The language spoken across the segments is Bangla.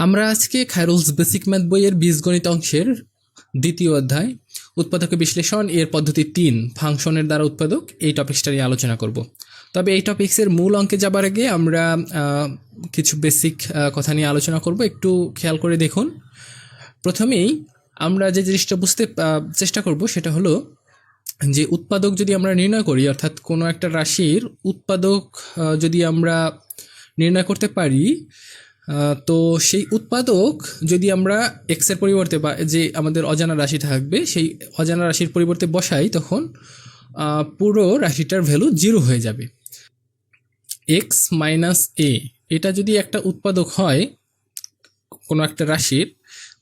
আমরা আজকে খায়রুলস বেসিক ম্যাথ বইয়ের বীজগণিত অংশের দ্বিতীয় অধ্যায় উৎপাদক বিশ্লেষণ এর পদ্ধতি 3 ফাংশনের দ্বারা উৎপাদক এই টপিকসটা নিয়ে আলোচনা করব। তবে এই টপিক্সের মূল অঙ্কে যাবার আগে আমরা কিছু বেসিক কথা নিয়ে আলোচনা করব। একটু খেয়াল করে দেখুন। প্রথমেই আমরা যে জিনিসটা বুঝতে চেষ্টা করব সেটা হলো যে উৎপাদক যদি আমরা নির্ণয় করি, অর্থাৎ কোনো একটা রাশির উৎপাদক যদি আমরা নির্ণয় করতে পারি, তো সেই উৎপাদক যদি আমরা এক্সের পরিবর্তে বা যে আমাদের অজানা রাশি থাকবে সেই অজানা রাশির পরিবর্তে বসাই, তখন পুরো রাশিটার ভ্যালু 0 হয়ে যাবে। এক্স মাইনাস এ এটা যদি একটা উৎপাদক হয় কোনো একটা রাশির,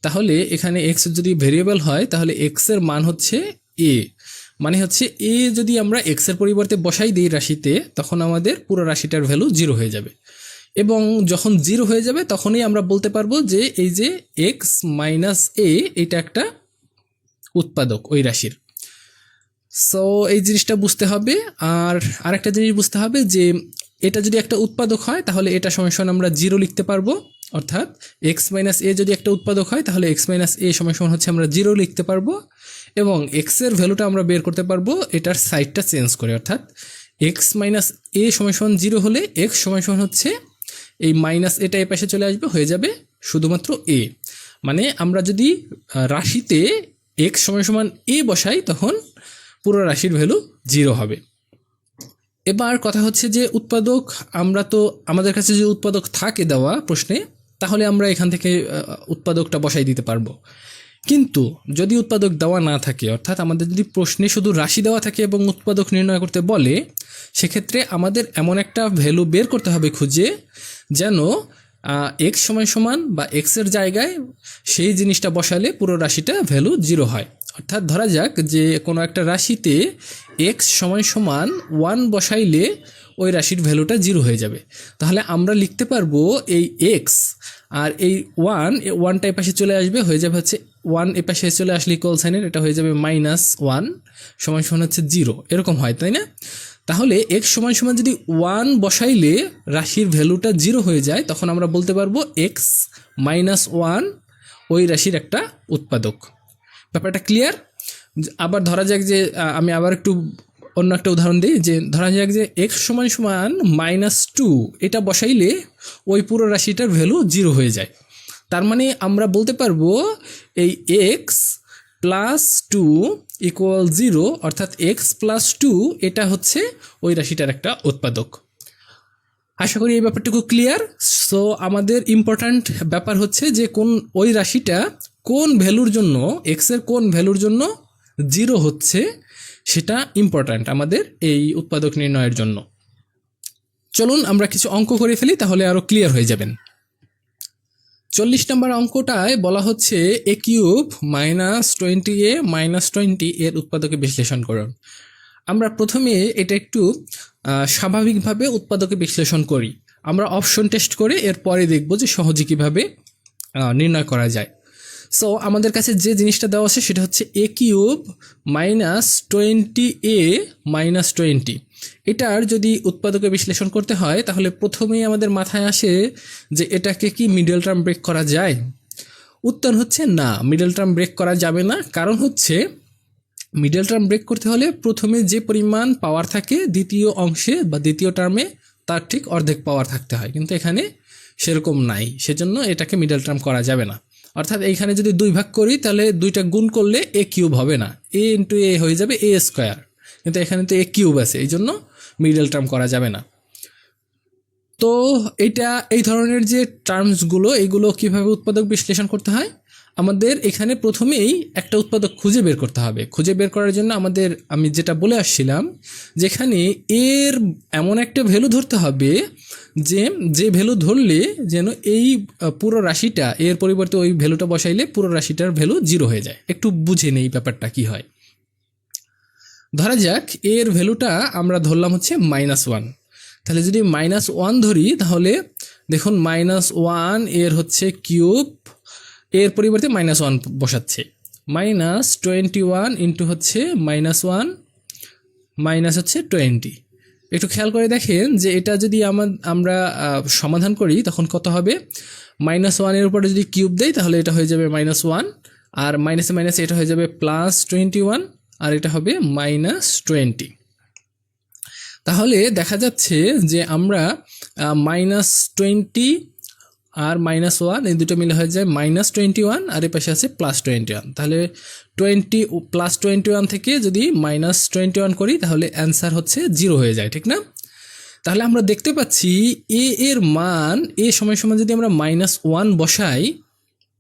তাহলে এখানে এক্স যদি ভেরিয়েবল হয় তাহলে এক্সের মান হচ্ছে এ, মানে হচ্ছে এ যদি আমরা এক্সের পরিবর্তে বসাই দিই রাশিতে, তখন আমাদের পুরো রাশিটার ভ্যালু 0 হয়ে যাবে। এবং যখন 0 হয়ে যাবে তখনই আমরা বলতে পারবো যে এই যে এক্স মাইনাস এ এটা একটা উৎপাদক ওই রাশির। সো এই জিনিসটা বুঝতে হবে। আর আরেকটা জিনিস বুঝতে হবে যে এটা যদি একটা উৎপাদক হয় তাহলে এটা সমান আমরা 0 লিখতে পারবো, অর্থাৎ এক্স মাইনাস এ যদি একটা উৎপাদক হয় তাহলে এক্স মাইনাস এ সমান হচ্ছে আমরা 0 লিখতে পারবো। এবং এক্সের ভ্যালুটা আমরা বের করতে পারবো এটার সাইডটা চেঞ্জ করে, অর্থাৎ এক্স মাইনাস এ সমান 0 হলে এক্স সমান হচ্ছে এই মাইনাস এটা এ পাশে চলে আসবে, হয়ে যাবে শুধুমাত্র এ। মানে আমরা যদি রাশিতে এক্স সমান এ বসাই তখন পুরো রাশির ভ্যালু 0 হবে। এবার কথা হচ্ছে যে উৎপাদক আমরা তো আমাদের কাছে যে উৎপাদক থাকে দেওয়া প্রশ্নে, তাহলে আমরা এখান থেকে উৎপাদকটা বসাই দিতে পারবো। কিন্তু যদি উৎপাদক দেওয়া না থাকে, অর্থাৎ আমাদের যদি প্রশ্নে শুধু রাশি দেওয়া থাকে এবং উৎপাদক নির্ণয় করতে বলে, সেক্ষেত্রে আমাদের এমন একটা ভ্যালু বের করতে হবে খুঁজে যেন এক্স সমান বা এক্সের জায়গায় সেই জিনিসটা বসালে পুরো রাশিটা ভ্যালু 0 হয়। অর্থাৎ ধরা যাক যে কোনো একটা রাশিতে এক্স সমান 1 বসাইলে ওই রাশির ভ্যালুটা 0 হয়ে যাবে। তাহলে আমরা লিখতে পারবো এই এক্স আর এই ওয়ানটা এ পাশে চলে আসবে, হয়ে যাবে হচ্ছে 1 এ পাশে চলে আসলে ইকুয়াল সাইনের এটা হয়ে যাবে -1 সমান হচ্ছে 0, এরকম হয়, তাই না? তাহলে এক্স সমান যদি 1 বসাইলে রাশির ভ্যালুটা 0 হয়ে যায়, তখন আমরা বলতে পারবো এক্স -1 ওই রাশির একটা উৎপাদক। ব্যাপারটা ক্লিয়ার? আবার ধরা যাক যে আমি আবার একটু অন্য একটা উদাহরণ দিই, যে ধরা যাক যে এক্স সমান -2 এটা বসাইলে ওই পুরো রাশিটার ভ্যালু 0 হয়ে যায়। তার মানে আমরা বলতে পারবো এই এক্স প্লাস 2 ইকুয়াল 0, অর্থাৎ এক্স প্লাস 2 এটা হচ্ছে ওই রাশিটার একটা উৎপাদক। আশা করি এই ব্যাপারটুকু ক্লিয়ার। সো আমাদের ইম্পর্ট্যান্ট ব্যাপার হচ্ছে যে ওই রাশিটা কোন ভ্যালুর জন্য, এক্সের কোন ভ্যালুর জন্য 0 হচ্ছে, সেটা ইম্পর্ট্যান্ট আমাদের এই উৎপাদক নির্ণয়ের জন্য। চলুন আমরা কিছু অঙ্ক করে ফেলি, তাহলে আরও ক্লিয়ার হয়ে যাবেন। 40 নম্বর অঙ্কটায় বলা হচ্ছে এ কিউব -20a -20 এর উৎপাদকে বিশ্লেষণ করুন। আমরা প্রথমে এটা একটু স্বাভাবিকভাবে উৎপাদকে বিশ্লেষণ করি। আমরা অপশন টেস্ট করে এরপরে দেখব যে সহজে কীভাবে নির্ণয় করা যায়। সো আমাদের কাছে যে জিনিসটা দেওয়া আছে সেটা হচ্ছে এ কিউব -20a -20, এটার যদি উৎপাদকে বিশ্লেষণ করতে হয় তাহলে প্রথমেই আমাদের মাথায় আসে যে এটাকে কি মিডল টার্ম ব্রেক করা যায়? উত্তর হচ্ছে না, মিডল টার্ম ব্রেক করা যাবে না। কারণ হচ্ছে মিডল টার্ম ব্রেক করতে হলে প্রথমে যে পরিমাণ পাওয়ার থাকে দ্বিতীয় অংশে বা দ্বিতীয় টার্মে তার ঠিক অর্ধেক পাওয়ার থাকতে হয়, কিন্তু এখানে সেরকম নাই, সেজন্য এটাকে মিডল টার্ম করা যাবে না। অর্থাৎ এইখানে যদি 2 ভাগ করি তাহলে 2টা গুণ করলে এ কিউব হবে না, এ ইন্টু এ হয়ে যাবে এ স্কোয়ার, কিন্তু এখানে তো এ কিউব আছে, এই জন্য মিডল টার্ম করা যাবে না। তো এই ধরনের যে টার্মসগুলো, এগুলো কিভাবে উৎপাদক বিশ্লেষণ করতে হয়, আমাদের এখানে প্রথমেই একটা উৎপাদক খুঁজে বের করতে হবে। খুঁজে বের করার জন্য আমি যেটা বলে আসছিলাম, যেখানে এর এমন একটা ভ্যালু ধরতে হবে যে ভ্যালু ধরলে যেন এই পুরো রাশিটা এর পরিবর্তে ওই ভ্যালুটা বসাইলে পুরো রাশিটার ভ্যালু 0 হয়ে যায়। একটু বুঝে নেই ব্যাপারটা কি হয়। ধরা যাক এর ভ্যালুটা আমরা ধরলাম হচ্ছে -1। তাহলে যদি -1 ধরি তাহলে দেখুন -1 এর হচ্ছে কিউব, এর পরিবর্তে -1 বসাচ্ছে, -21 ইন্টু হচ্ছে -1 মাইনাস হচ্ছে 20, একটু খেয়াল করে দেখেন যে এটা যদি আমরা সমাধান করি তখন কত হবে, -1 উপরে যদি কিউব দেই তাহলে এটা হয়ে যাবে -1, আর মাইনাসে মাইনাসে এটা হয়ে যাবে +21, আর এটা হবে -20। তাহলে দেখা যাচ্ছে যে আমরা -20 আর -1 এই দুটো মিলে হয়ে যায় -21, আর এর পাশে আছে +21। তাহলে 20 +21 থেকে যদি -21 করি তাহলে অ্যান্সার হচ্ছে 0 হয়ে যায়, ঠিক না? তাহলে আমরা দেখতে পাচ্ছি এর মান সময় যদি আমরা -1 বসাই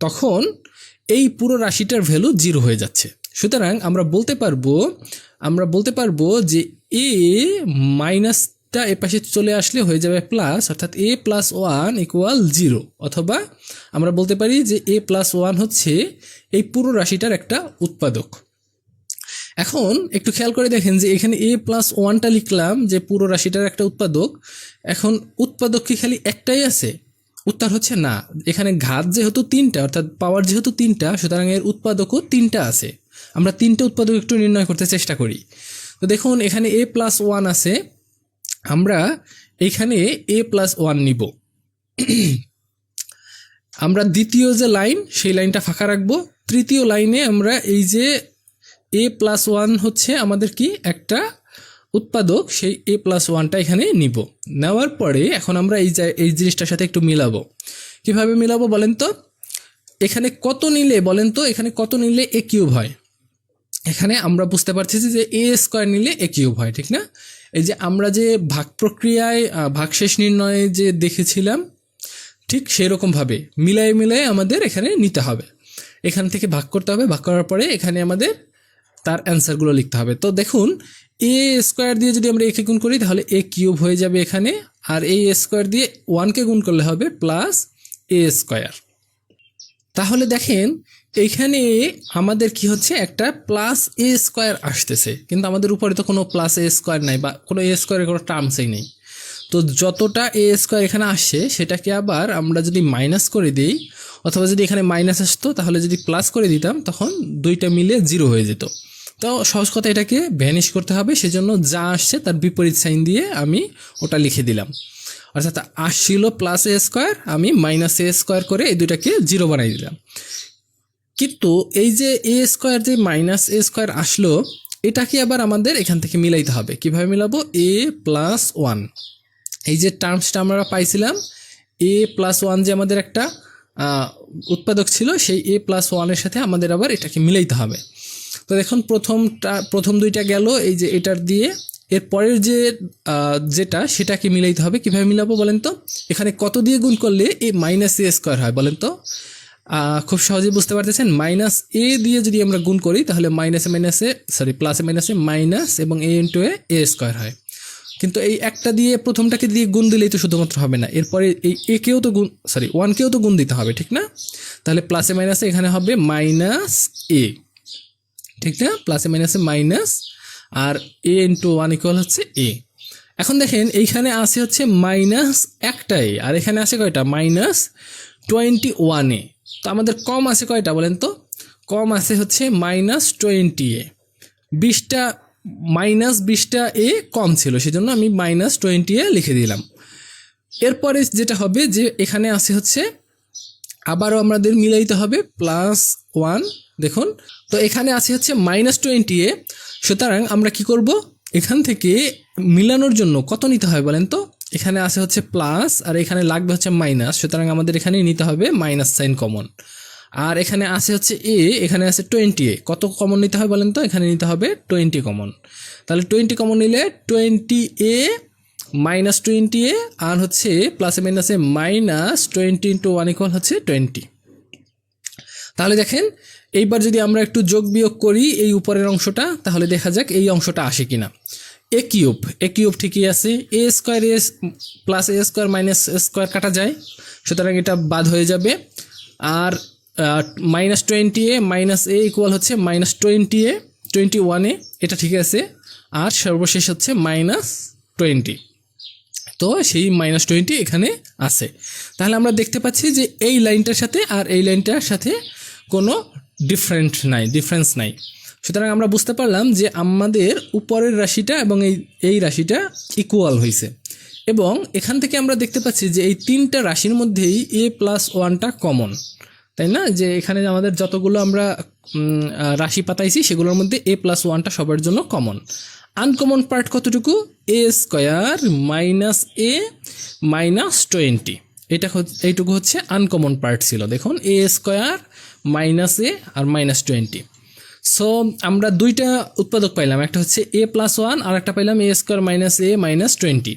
তখন এই পুরো রাশিটার ভ্যালু 0 হয়ে যাচ্ছে। সুতরাং আমরা বলতে পারবো যে মাইনাসটা এর পাশে চলে আসলে হয়ে যাবে প্লাস, অর্থাৎ a+1 = 0, অথবা আমরা বলতে পারি যে a+1 হচ্ছে এই পুরো রাশিটার একটা উৎপাদক। এখন একটু খেয়াল করে দেখেন যে এখানে a+1টা লিখলাম যে পুরো রাশিটার একটা উৎপাদক। এখন উৎপাদক কি খালি একটাই আছে? উত্তর হচ্ছে না। এখানে ঘাত যেহেতু 3টা, অর্থাৎ পাওয়ার যেহেতু 3টা, সুতরাং এর উৎপাদকও 3টা আছে। আমরা 3টে উৎপাদক একটু নির্ণয় করতে চেষ্টা করি। তো দেখুন এখানে a+1 আছে, আমরা এইখানে a+1 নিব। আমরা দ্বিতীয় যে লাইন সেই লাইনটা ফাঁকা রাখবো। তৃতীয় লাইনে আমরা এই যে a+1 হচ্ছে আমাদের কি একটা উৎপাদক, সেই a+1টা এখানে নিব। নেওয়ার পরে এখন আমরা এই জিনিসটার সাথে একটু মিলাবো। কিভাবে মিলাবো বলেন তো? এখানে কত নিলে a³ হয়? এখানে আমরা বুঝতে পারছি যে a² নিলে a³ হয়, ঠিক না? এই যে আমরা যে ভাগ প্রক্রিয়ায় ভাগশেষ নির্ণয়ে যে দেখেছিলাম, ঠিক সেরকমভাবে মিলায়ে আমাদের এখানে নিতে হবে। এখান থেকে ভাগ করতে হবে, ভাগ করার পরে এখানে আমাদের তার অ্যান্সারগুলো লিখতে হবে। তো দেখুন a² দিয়ে যদি আমরা a কে গুণ করি তাহলে a³ হয়ে যাবে এখানে, আর a² দিয়ে 1কে গুণ করলে হবে +a²। তাহলে দেখেন এইখানে আমাদের কি হচ্ছে, একটা +a² আসতেছে, কিন্তু আমাদের উপরে তো কোনো +a² নাই, বা কোনো a² কোনো টার্মসই নেই। তো যতটা a² এখানে আসছে সেটাকে আবার আমরা যদি মাইনাস করে দিই, অথবা যদি এখানে মাইনাস আসতো তাহলে যদি প্লাস করে দিতাম তখন দুইটা মিলে 0 হয়ে যেত। তো সহজ কথা এটাকে ভ্যানিশ করতে হবে, সেজন্য যা আসছে তার বিপরীত সাইন দিয়ে আমি ওটা লিখে দিলাম। অর্থাৎ আসছিল +a², আমি -a² করে এই দুইটাকে 0 বানাই দিলাম। কিন্তু এই যে a² যে -a² আসলো, এটাকে আবার আমাদের এখান থেকে মিলাইতে হবে। কিভাবে মিলাবো? a+1, এই যে টার্মসটা আমরা পাইছিলাম, a+1 যে আমাদের একটা উৎপাদক ছিল, সেই a+1 এর সাথে আমাদের আবার এটাকে মিলাইতে হবে। তো দেখুন প্রথম দুইটা গেল এই যে এটার দিয়ে, এর পরের যেটা সেটাকে মিলাইতে হবে। কিভাবে মিলাবো বলেন তো? এখানে কত দিয়ে গুণ করলে -a² হয় বলেন তো? খুব সহজেই বুঝতে পারতেছেন, -a দিয়ে যদি আমরা গুণ করি তাহলে প্লাসে মাইনাসে মাইনাস এবং a² হয়। কিন্তু এই একটা দিয়ে প্রথমটাকে দিয়ে গুণ দিলেই তো শুধুমাত্র হবে না, এরপরে এই a-কেও তো 1কেও তো গুণ দিতে হবে, ঠিক না? তাহলে প্লাসে মাইনাসে এখানে হবে -a, ঠিক না? প্লাসে মাইনাসে মাইনাস, আর a × 1 = হচ্ছে a। এখন দেখেন এইখানে আছে হচ্ছে মাইনাস একটাই, আর এখানে আছে কয়টা? -21 তো আমাদের কম আছে কয়টা বলেন তো? কম আছে হচ্ছে -20 20টা, -20টা a কম ছিল, সেজন্য আমি -20 লিখে দিলাম। এরপরে যেটা হবে যে এখানে আছে হচ্ছে আবারও আমাদের মিলাইতে হবে +1। দেখুন তো এখানে আছে হচ্ছে -20, সুতরাং আমরা কি করব? এখান থেকে মিলানোর জন্য কত নিতে হয় বলেন তো? এখানে আছে হচ্ছে প্লাস, আর এখানে লাগবে হচ্ছে মাইনাস, সুতরাং আমাদের এখানে নিতে হবে মাইনাস সাইন কমন। আর এখানে আছে হচ্ছে এখানে আছে 20, কত কমন নিতে হয় বলেন তো? এখানে নিতে হবে 20 কমন। তাহলে 20 কমন নিলে 20a -20a, আর হচ্ছে প্লাসে মাইনাসে -20 × 1 = হচ্ছে 20। তাহলে দেখেন এইবার যদি আমরা একটু যোগ বিয়োগ করি এই উপরের অংশটা, তাহলে দেখা যাক এই অংশটা আসে কিনা। a³ ঠিকই আছে, a² +a² - a² কাটা যায়, সুতরাং এটা বাদ হয়ে যাবে। আর -20a -a = হচ্ছে -20a 21a, এটা ঠিক আছে। আর সর্বশেষ হচ্ছে -20, তো সেই -20 এখানে আছে। তাহলে আমরা দেখতে পাচ্ছি যে এই লাইনটার সাথে আর এই লাইনটার সাথে কোনো ডিফারেন্স নাই। সুতরাং আমরা বুঝতে পারলাম যে আমাদের উপরের রাশিটা এবং এই রাশিটা ইকুয়াল হয়েছে, এবং এখান থেকে আমরা দেখতে পাচ্ছি যে এই তিনটা রাশির মধ্যেই a+1টা কমন, তাই না? যে এখানে আমাদের যতগুলো আমরা রাশি পাতাইছি সেগুলোর মধ্যে a+1টা সবার জন্য কমন। আনকমন পার্ট কতটুকু? a² - a এইটুকু হচ্ছে আনকমন পার্ট ছিল। দেখুন a² - a আর -20। সো আমরা দুইটা উৎপাদক পাইলাম, একটা হচ্ছে a+1 আর একটা পাইলাম a² - a -20।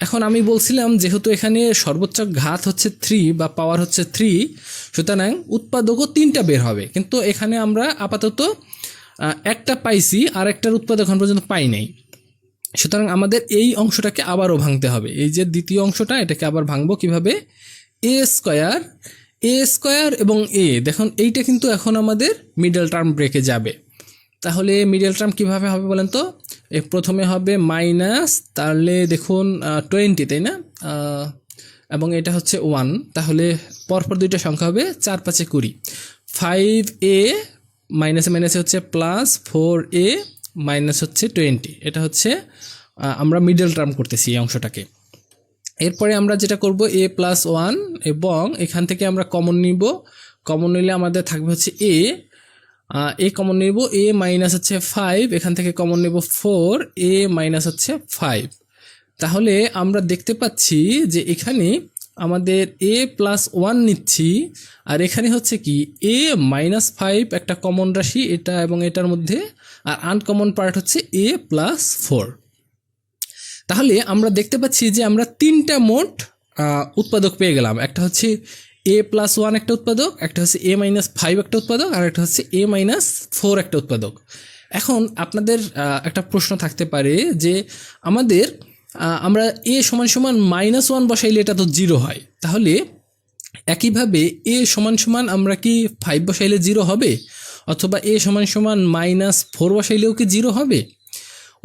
এখন আমি বলছিলাম যেহেতু এখানে সর্বোচ্চ ঘাত হচ্ছে 3 বা পাওয়ার হচ্ছে 3, সুতরাং উৎপাদকও 3টা বের হবে, কিন্তু এখানে আমরা আপাতত একটা পাইছি আর একটার উৎপাদক এখন পর্যন্ত পাই নাই। সুতরাং আমাদের এই অংশটাকে আবারও ভাঙতে হবে। এই যে দ্বিতীয় অংশটা, এটাকে আবার ভাঙবো কিভাবে? a² এবং a, দেখুন এইটা কিন্তু এখন আমাদের মিডল টার্ম ব্রেকে যাবে। তাহলে মিডল টার্ম কিভাবে হবে বলেন তো? প্রথমে হবে মাইনাস, তাহলে দেখুন 20, তাই না? এবং এটা হচ্ছে 1, তাহলে পরপর দুইটা সংখ্যা হবে 4 × 5 = 20। 5a মাইনাসে মাইনাসে হচ্ছে প্লাস 4a মাইনাস হচ্ছে 20। এটা হচ্ছে আমরা মিডল টার্ম করতেছি এই অংশটাকে। এরপরে আমরা যেটা করব a+1, এবং এখান থেকে আমরা কমন নিব। কমন নিলে আমাদের থাকবে হচ্ছে a কমন নেব, a মাইনাস হচ্ছে 5, এখান থেকে কমন নেব 4, a মাইনাস হচ্ছে 5। তাহলে আমরা দেখতে পাচ্ছি যে এখানে আমাদের a+1 নিচ্ছি, আর এখানে হচ্ছে কি a-5 একটা কমন রাশি, এটা এবং এটার মধ্যে, আর আনকমন পার্ট হচ্ছে a+4। তাহলে আমরা দেখতে পাচ্ছি যে আমরা তিনটা মোট উৎপাদক পেয়ে গেলাম। একটা হচ্ছে a+1 একটা উৎপাদক, একটা হচ্ছে a-5 একটা উৎপাদক, আর একটা হচ্ছে a-4 একটা উৎপাদক। এখন আপনাদের একটা প্রশ্ন থাকতে পারে যে আমাদের আমরা a = -1 বসাইলে এটা তো 0 হয়, তাহলে একইভাবে a = আমরা কি 5 বসাইলে 0 হবে, অথবা a = -4 বসাইলেও কি 0 হবে?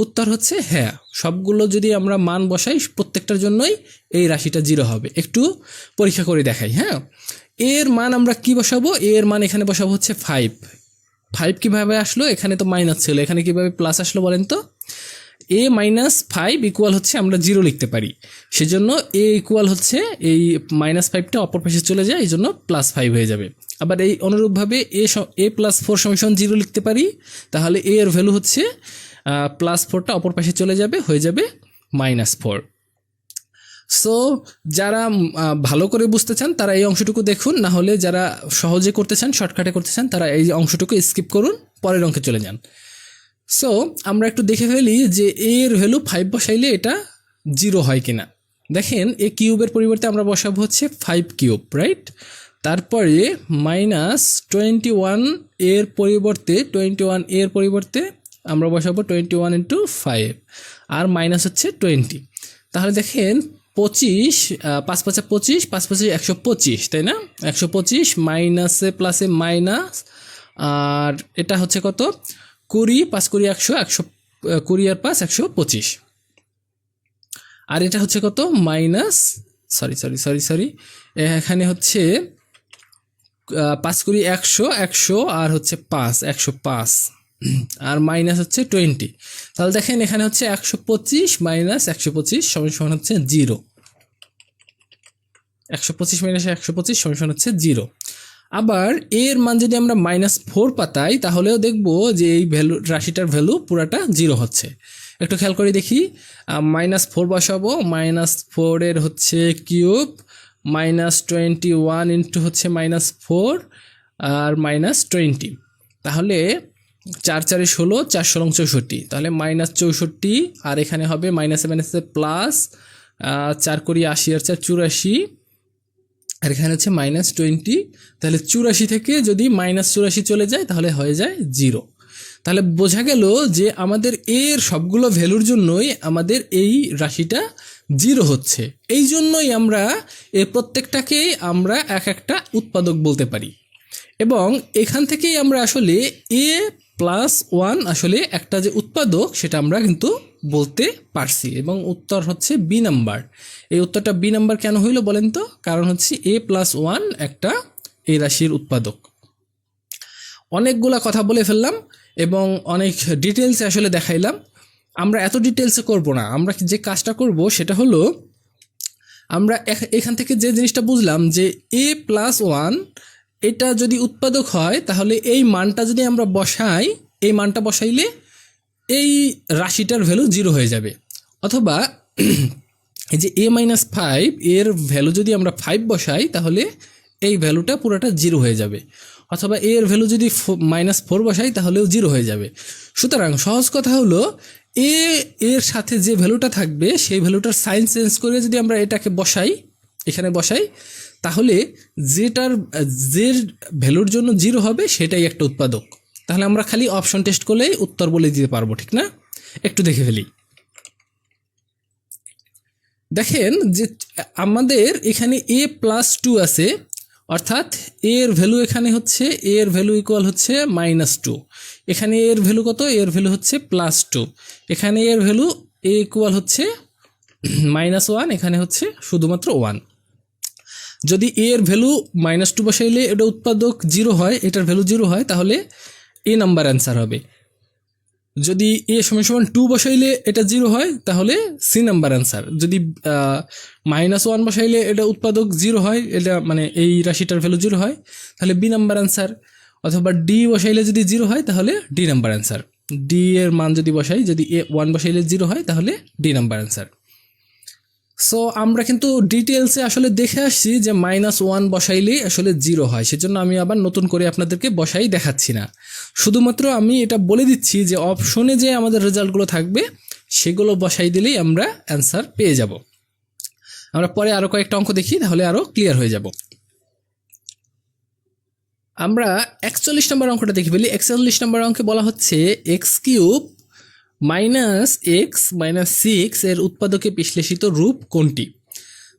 উত্তর হচ্ছে হ্যাঁ, সবগুলো যদি আমরা মান বসাই প্রত্যেকটার জন্যই এই রাশিটা 0 হবে। একটু পরীক্ষা করে দেখাই। হ্যাঁ, এর মান আমরা কি বসাবো? এর মান এখানে বসাবো হচ্ছে 5। 5 কিভাবে আসলো? এখানে তো মাইনাস ছিল, এখানে কিভাবে প্লাস আসলো বলেন তো? a-5 ইকুয়াল হচ্ছে আমরা 0 লিখতে পারি, সেজন্য a ইকুয়াল হচ্ছে এই -5টা অপর পাশে চলে যায়, এই জন্য +5 হয়ে যাবে। আবার এই অনুরূপভাবে a+4 = 0 লিখতে পারি, তাহলে a এর ভ্যালু হচ্ছে +4টা অপর পাশে চলে যাবে, হয়ে যাবে -4। সো যারা ভালো করে বুঝতে চান তারা এই অংশটুকু দেখুন, না হলে যারা সহজে করতে চান, শর্টকাটে করতে চান, তারা এই অংশটুকু স্কিপ করুন, পরের অঙ্কে চলে যান। সো আমরা একটু দেখে ফেলি যে এর ভ্যালু 5 বসাইলে এটা 0 হয় কিনা। দেখেন এ কিউবের পরিবর্তে আমরা বসাবো হচ্ছে 5³ রাইট। তারপরে -21 এর পরিবর্তে আমরা বসাবো 21 × 5, আর মাইনাস হচ্ছে 20। তাহলে দেখেন 25, 5 × 5 = 25, 5 × 5 = 125, তাই না? 125 মাইনাসে প্লাসে মাইনাস, আর এটা হচ্ছে কত? 20, 5 × 100, 120 আর 5 125, আর এটা হচ্ছে কত? মাইনাস সরি এখানে হচ্ছে 5 × 100, 100 আর হচ্ছে 5 105, আর মাইনাস হচ্ছে 20। তাহলে দেখেন এখানে হচ্ছে 125 - 125 = হচ্ছে 0। 125 - 125 = হচ্ছে 0। আবার এর মান যদি আমরা -4 পাতাই, তাহলেও দেখব যে এই ভ্যালু, রাশিটার ভ্যালু পুরাটা 0 হচ্ছে। একটু খেয়াল করে দেখি, -4 বসাবো, -4 এর হচ্ছে কিউব, -21 ইন্টু হচ্ছে -4 আর -20, তাহলে 4 × 4 = 16, 4 × 16 = 64, তাহলে -64, আর এখানে হবে মাইনাসে প্লাস 4 × 80 আর 4 84, আর এখানে হচ্ছে -20, তাহলে 84 থেকে যদি -84 চলে যায় তাহলে হয়ে যায় 0। তাহলে বোঝা গেল যে আমাদের এর সবগুলো ভ্যালুর জন্যই আমাদের এই রাশিটা 0 হচ্ছে। এই জন্যই আমরা এই প্রত্যেকটাকেই আমরা এক একটা উৎপাদক বলতে পারি, এবং এখান থেকেই আমরা আসলে a+1 আসলে একটা যে উৎপাদক সেটা আমরা কিন্তু বলতে পারছি, এবং উত্তর হচ্ছে বি নাম্বার। এই উত্তরটা বি নাম্বার কেন হইল বলেন তো? কারণ হচ্ছে a+1 একটা এই রাশির উৎপাদক। অনেকগুলা কথা বলে ফেললাম, এবং অনেক ডিটেলসে আসলে দেখাইলাম। আমরা এত ডিটেলসে করব না, আমরা যে কাজটা করব সেটা হলো আমরা এখান থেকে যে জিনিসটা বুঝলাম যে a+1 এটা যদি উৎপাদক হয় তাহলে এই মানটা যদি আমরা বসাই, এই মানটা বসাইলে এই রাশিটার ভ্যালু 0 হয়ে যাবে। অথবা এই যে a-5 এর ভ্যালু যদি আমরা 5 বসাই তাহলে এই ভ্যালুটা পুরোটা 0 হয়ে যাবে। অথবা এর ভ্যালু যদি -4 বসাই তাহলেও 0 হয়ে যাবে। সুতরাং সহজ কথা হলো এর সাথে যে ভ্যালুটা থাকবে সেই ভ্যালুটার সাইন চেঞ্জ করে যদি আমরা এটাকে এখানে বসাই তাহলে যে ভ্যালুর জন্য 0 হবে সেটাই একটা উৎপাদক। তাহলে আমরা খালি অপশন টেস্ট করলেই উত্তর বলে দিতে পারবো, ঠিক না? একটু দেখে ফেলি। দেখেন যে আমাদের এখানে a+2 আছে, অর্থাৎ এর ভ্যালু এখানে হচ্ছে এর ভ্যালু ইকুয়াল হচ্ছে -2, এখানে এর ভ্যালু কত? এর ভ্যালু হচ্ছে +2, এখানে এর ভ্যালু a ইকুয়াল হচ্ছে -1, এখানে হচ্ছে শুধুমাত্র 1। যদি এর ভ্যালু -2 বসাইলে এটা উৎপাদক 0 হয়, এটার ভ্যালু 0 হয়, তাহলে এ নাম্বার অ্যান্সার হবে। যদি a=2 বসাইলে এটা 0 হয় তাহলে সি নাম্বার অ্যান্সার। যদি -1 বসাইলে এটা উৎপাদক 0 হয়, এটা মানে এই রাশিটার ভ্যালু 0 হয়, তাহলে বি নাম্বার অ্যান্সার। অথবা ডি বসাইলে যদি 0 হয় তাহলে ডি নাম্বার অ্যান্সার। ডি এর মান যদি বসাই, যদি a1 বসাইলে 0 হয় তাহলে ডি নাম্বার অ্যান্সার। সো আমরা কিন্তু ডিটেলসে আসলে দেখে আসছি যে -1 বসাইলে আসলে 0 হয়, সেজন্য আমি আবার নতুন করে আপনাদেরকে বসাই দেখাচ্ছি না। শুধুমাত্র আমি এটা বলে দিচ্ছি যে অপশনে যে আমাদের রেজাল্টগুলো থাকবে সেগুলো বসাই দিলেই আমরা অ্যান্সার পেয়ে যাব। আমরা পরে আরও কয়েকটা অঙ্ক দেখি, তাহলে আরও ক্লিয়ার হয়ে যাব। আমরা 41 নম্বর অঙ্কটা দেখে ফেলি। 41 নম্বর অঙ্কে বলা হচ্ছে x³ - x - 6 এর উৎপাদকে বিশ্লেষিত রূপ কোনটি?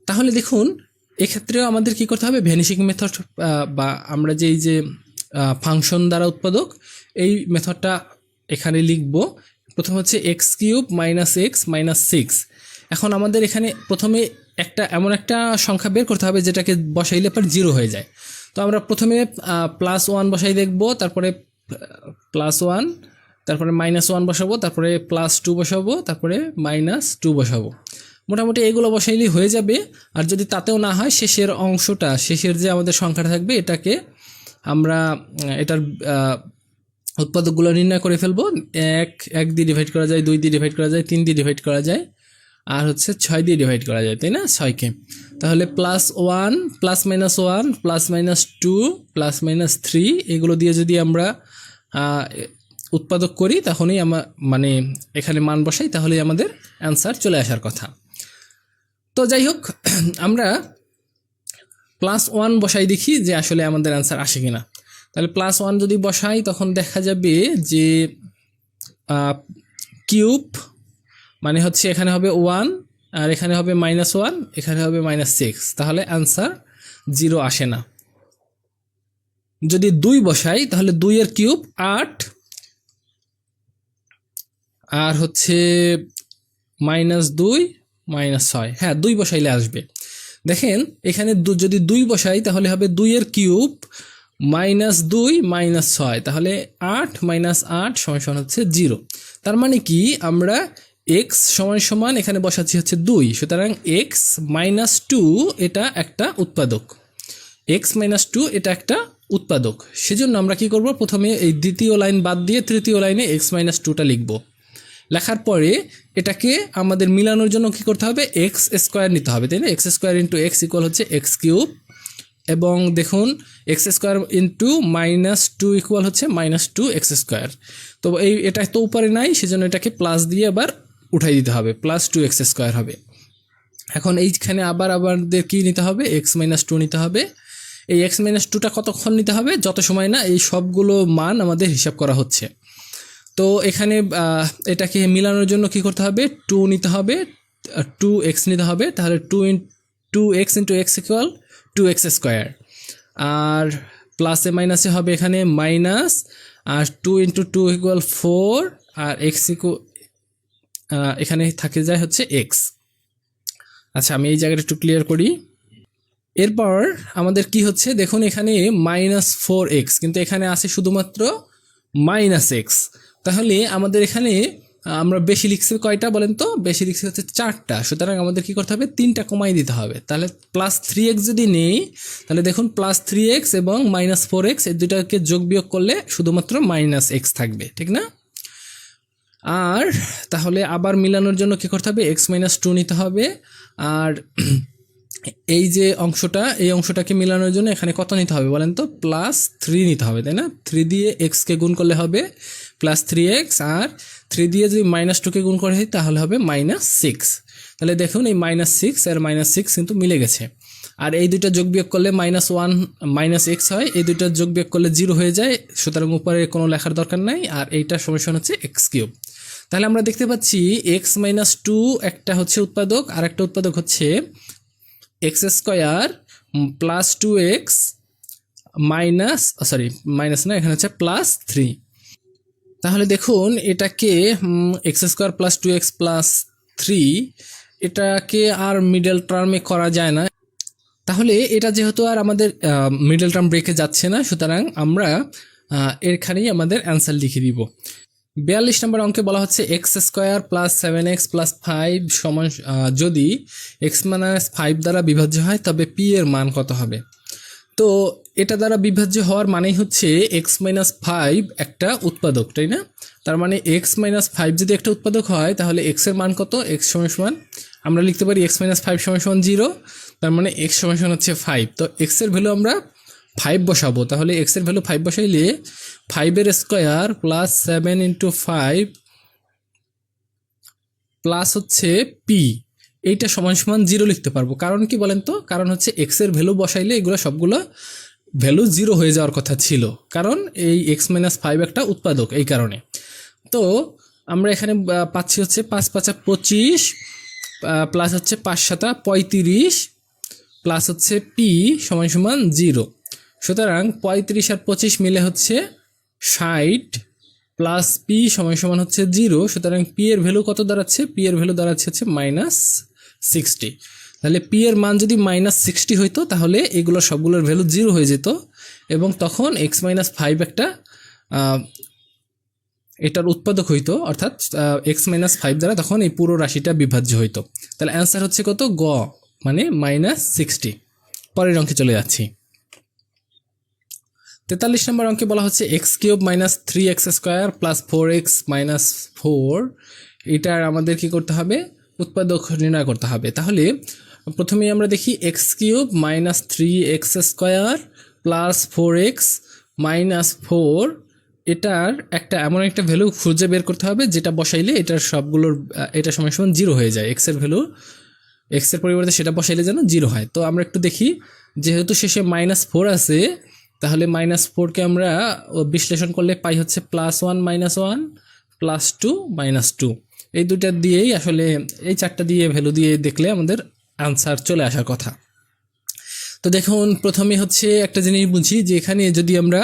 তাহলে দেখুন এক্ষেত্রেও আমাদের কি করতে হবে? ভ্যানিশিং মেথড বা আমরা যে ফাংশন দ্বারা উৎপাদক, এই মেথডটা এখানে লিখব। প্রথম হচ্ছে x³ - x - 6। এখন আমাদের এখানে প্রথমে এমন একটা সংখ্যা বের করতে হবে যেটাকে বসাইলে পর 0 হয়ে যায়। তো আমরা প্রথমে +1 বসাই দেখব, তারপরে +1, তারপরে -1 বসাবো, তারপরে +2 বসাবো, তারপরে -2 বসাবো। মোটামুটি এগুলো বসাইলেই হয়ে যাবে। আর যদি তাতেও না হয়, শেষের যে আমাদের সংখ্যাটা থাকবে এটাকে আমরা এটার উৎপাদকগুলো নির্ণয় করে ফেলবো। 1 দিয়ে ডিভাইড করা যায়, 2 দিয়ে ডিভাইড করা যায়, 3 দিয়ে ডিভাইড করা যায়, আর হচ্ছে 6 দিয়ে ডিভাইড করা যায়, তাই না? 6কে তাহলে +1 +-1 +-2 +-3 এগুলো দিয়ে যদি আমরা উৎপাদক করি তখনই মানে এখানে মান বসাই তাহলেই আমাদের অ্যান্সার চলে আসার কথা। তো যাই হোক, আমরা +1 বসাই দেখি যে আসলে আমাদের অ্যান্সার আসে কিনা। তাহলে +1 যদি বসাই তখন দেখা যাবে যে কিউব মানে হচ্ছে এখানে হবে 1, আর এখানে হবে -1, এখানে হবে -6, তাহলে অ্যান্সার 0 আসে না। যদি 2 বসাই তাহলে 2 এর কিউব 8, আর হচ্ছে -2 -6, হ্যাঁ 2 বসাইলে আসবে। দেখেন এখানে যদি 2 বসাই তাহলে হবে 2 এর কিউব -2 -6, তাহলে 8 - 8 = হচ্ছে 0। তার মানে কি আমরা x = এখানে বসাচ্ছি হচ্ছে 2, সুতরাং x - 2 এটা একটা উৎপাদক। x - 2 এটা একটা উৎপাদক। সেজন্য আমরা কি করব? প্রথমে এই দ্বিতীয় লাইন বাদ দিয়ে তৃতীয় লাইনে x - 2টা লিখব। লেখার পরে এটাকে আমাদের মিলানোর জন্য কি করতে হবে? x² নিতে হবে, তাই না? x² × x = হচ্ছে x³ এবং দেখুন x² × -2 = হচ্ছে -2x²। তো এটা তো উপরে নাই, সেজন্য এটাকে প্লাস দিয়ে আবার উঠাই দিতে হবে, +2x² হবে। এখন এইখানে আবার আমাদের কি নিতে হবে? x - 2 নিতে হবে। এই x - 2টা কতক্ষণ নিতে হবে? যত সময় না এই সবগুলো মান আমাদের হিসাব করা হচ্ছে। তো এখানে এটাকে মিলানোর জন্য কি করতে হবে? 2 নিতে হবে, 2x নিতে হবে, তাহলে 2x × x = 2x²। আর প্লাসে মাইনাসে হবে এখানে মাইনাস, আর 2 × 2 = 4, আর x এখানে থাকে যায় হচ্ছে x। আচ্ছা, আমি এই জায়গাটা একটু ক্লিয়ার করি। এরপর আমাদের কি হচ্ছে দেখুন, এখানে -4x, কিন্তু এখানে আছে শুধুমাত্র মাইনাস এক্স। তাহলে আমাদের এখানে আমরা বেশি লিখছি কয়টা বলেন তো? বেশি লিখছি হচ্ছে 4টা। সুতরাং আমাদের কি করতে হবে? 3টা কমাই দিতে হবে। তাহলে প্লাস 3x যদি নেই, তাহলে দেখুন প্লাস 3x এবং মাইনাস 4x এই দুটাকে যোগ বিয়োগ করলে শুধুমাত্র মাইনাস এক্স থাকবে, ঠিক না? আর তাহলে আবার মিলানোর জন্য কি করতে হবে? x মাইনাস 2 নিতে হবে। আর এই যে অংশটা, এই অংশটাকে মিলানোর জন্য এখানে কত নিতে হবে বলেন তো? প্লাস 3 নিতে হবে, তাই না? 3 দিয়ে এক্সকে গুণ করলে হবে প্লাস 3x, আর 3 দিয়ে যদি মাইনাস 2কে গুণ করে তাহলে হবে মাইনাস 6। তাহলে দেখুন এই মাইনাস 6 আর মাইনাস 6 কিন্তু মিলে গেছে। আর এই দুইটা যোগ বিয়োগ করলে মাইনাস 1 মাইনাস এক্স হয়, এই দুইটা যোগ বিয়োগ করলে 0 হয়ে যায়। সুতরাং উপরে কোনো লেখার দরকার নাই। আর এইটা সমান হচ্ছে এক্স কিউব। তাহলে আমরা দেখতে পাচ্ছি এক্স মাইনাস 2 একটা হচ্ছে উৎপাদক, আর একটা উৎপাদক হচ্ছে X square plus 2x minus, minus না, এখানে হচ্ছে প্লাস 3। তাহলে দেখুন এটাকে x square plus 2x plus 3, এটাকে আর মিডল টার্মে করা যায় না। তাহলে এটা যেহেতু আর আমাদের মিডল টার্ম ব্রেকে যাচ্ছে না, সুতরাং আমরা এখানেই আমাদের অ্যান্সার লিখে দিব। 42 নম্বর অঙ্কে বলা হচ্ছে X square plus 7x plus 5 সমান যদি এক্স মাইনাস 5 দ্বারা বিভাজ্য হয় তবে পি এর মান কত হবে? তো এটা দ্বারা বিভাজ্য হওয়ার মানেই হচ্ছে এক্স মাইনাস 5 একটা উৎপাদক, তাই না? তার মানে এক্স মাইনাস 5 যদি একটা উৎপাদক হয় তাহলে এক্স এর মান কত? এক্স সমান আমরা লিখতে পারি এক্স মাইনাস 5 সমান 0। তার মানে এক্স সমান হচ্ছে 5। তো এক্স এর ভ্যালু আমরা 5 বসাবো। তাহলে এক্স এর ভ্যালু 5 বসাইলে 5 এর স্কোয়ার প্লাস 7 × 5 প্লাস হচ্ছে পি, এইটা সমান 0 লিখতে পারবো। কারণ কি বলেন তো? কারণ হচ্ছে এক্স এর ভ্যালু বসাইলে এগুলো সবগুলো ভ্যালু 0 হয়ে যাওয়ার কথা ছিল, কারণ এই এক্স মাইনাস 5 একটা উৎপাদক, এই কারণে। তো আমরা এখানে পাচ্ছি হচ্ছে 5 × 5 = 25 প্লাস হচ্ছে 5 × 7 = 35 প্লাস হচ্ছে পি সমান 0। সুতরাং 35 আর 25 মিলে হচ্ছে 60 প্লাস পি সমান হচ্ছে 0। সুতরাং পি এর ভ্যালু কত দাঁড়াচ্ছে? পি এর ভ্যালু দাঁড়াচ্ছে হচ্ছে -60। তাহলে পি এর মান যদি -60 হইতো তাহলে এগুলো সবগুলোর ভ্যালু 0 হয়ে যেত, এবং তখন এক্স মাইনাস 5 একটা এটার উৎপাদক হইতো, অর্থাৎ এক্স মাইনাস 5 দ্বারা তখন এই পুরো রাশিটা বিভাজ্য হইতো। তাহলে অ্যান্সার হচ্ছে কত? গ, মানে -60। পরের অঙ্কে চলে যাচ্ছি। 43 নম্বর অঙ্কে বলা হচ্ছে x cube minus 3x square plus 4x minus 4, এটার আমাদের কি করতে হবে? উৎপাদক নির্ণয় করতে হবে। তাহলে প্রথমেই আমরা দেখি x cube minus 3x square plus 4x minus 4, এটার এমন একটা ভ্যালু খুঁজে বের করতে হবে যেটা বসাইলে এটার সবগুলোর এটা সমান 0 হয়ে যায়। এক্সের ভ্যালু, এক্সের পরিবর্তে সেটা বসাইলে যেন 0 হয়। তো আমরা একটু দেখি, যেহেতু শেষে -4 আছে, তাহলে -4কে আমরা বিশ্লেষণ করলে পাই হচ্ছে +1 -1 +2 -2। এই দুটা দিয়েই আসলে এই 4টা দিয়ে ভ্যালু দিয়ে দেখলে আমাদের আনসার চলে আসার কথা। তো দেখুন প্রথমে হচ্ছে একটা জিনিস বুঝি যে এখানে যদি আমরা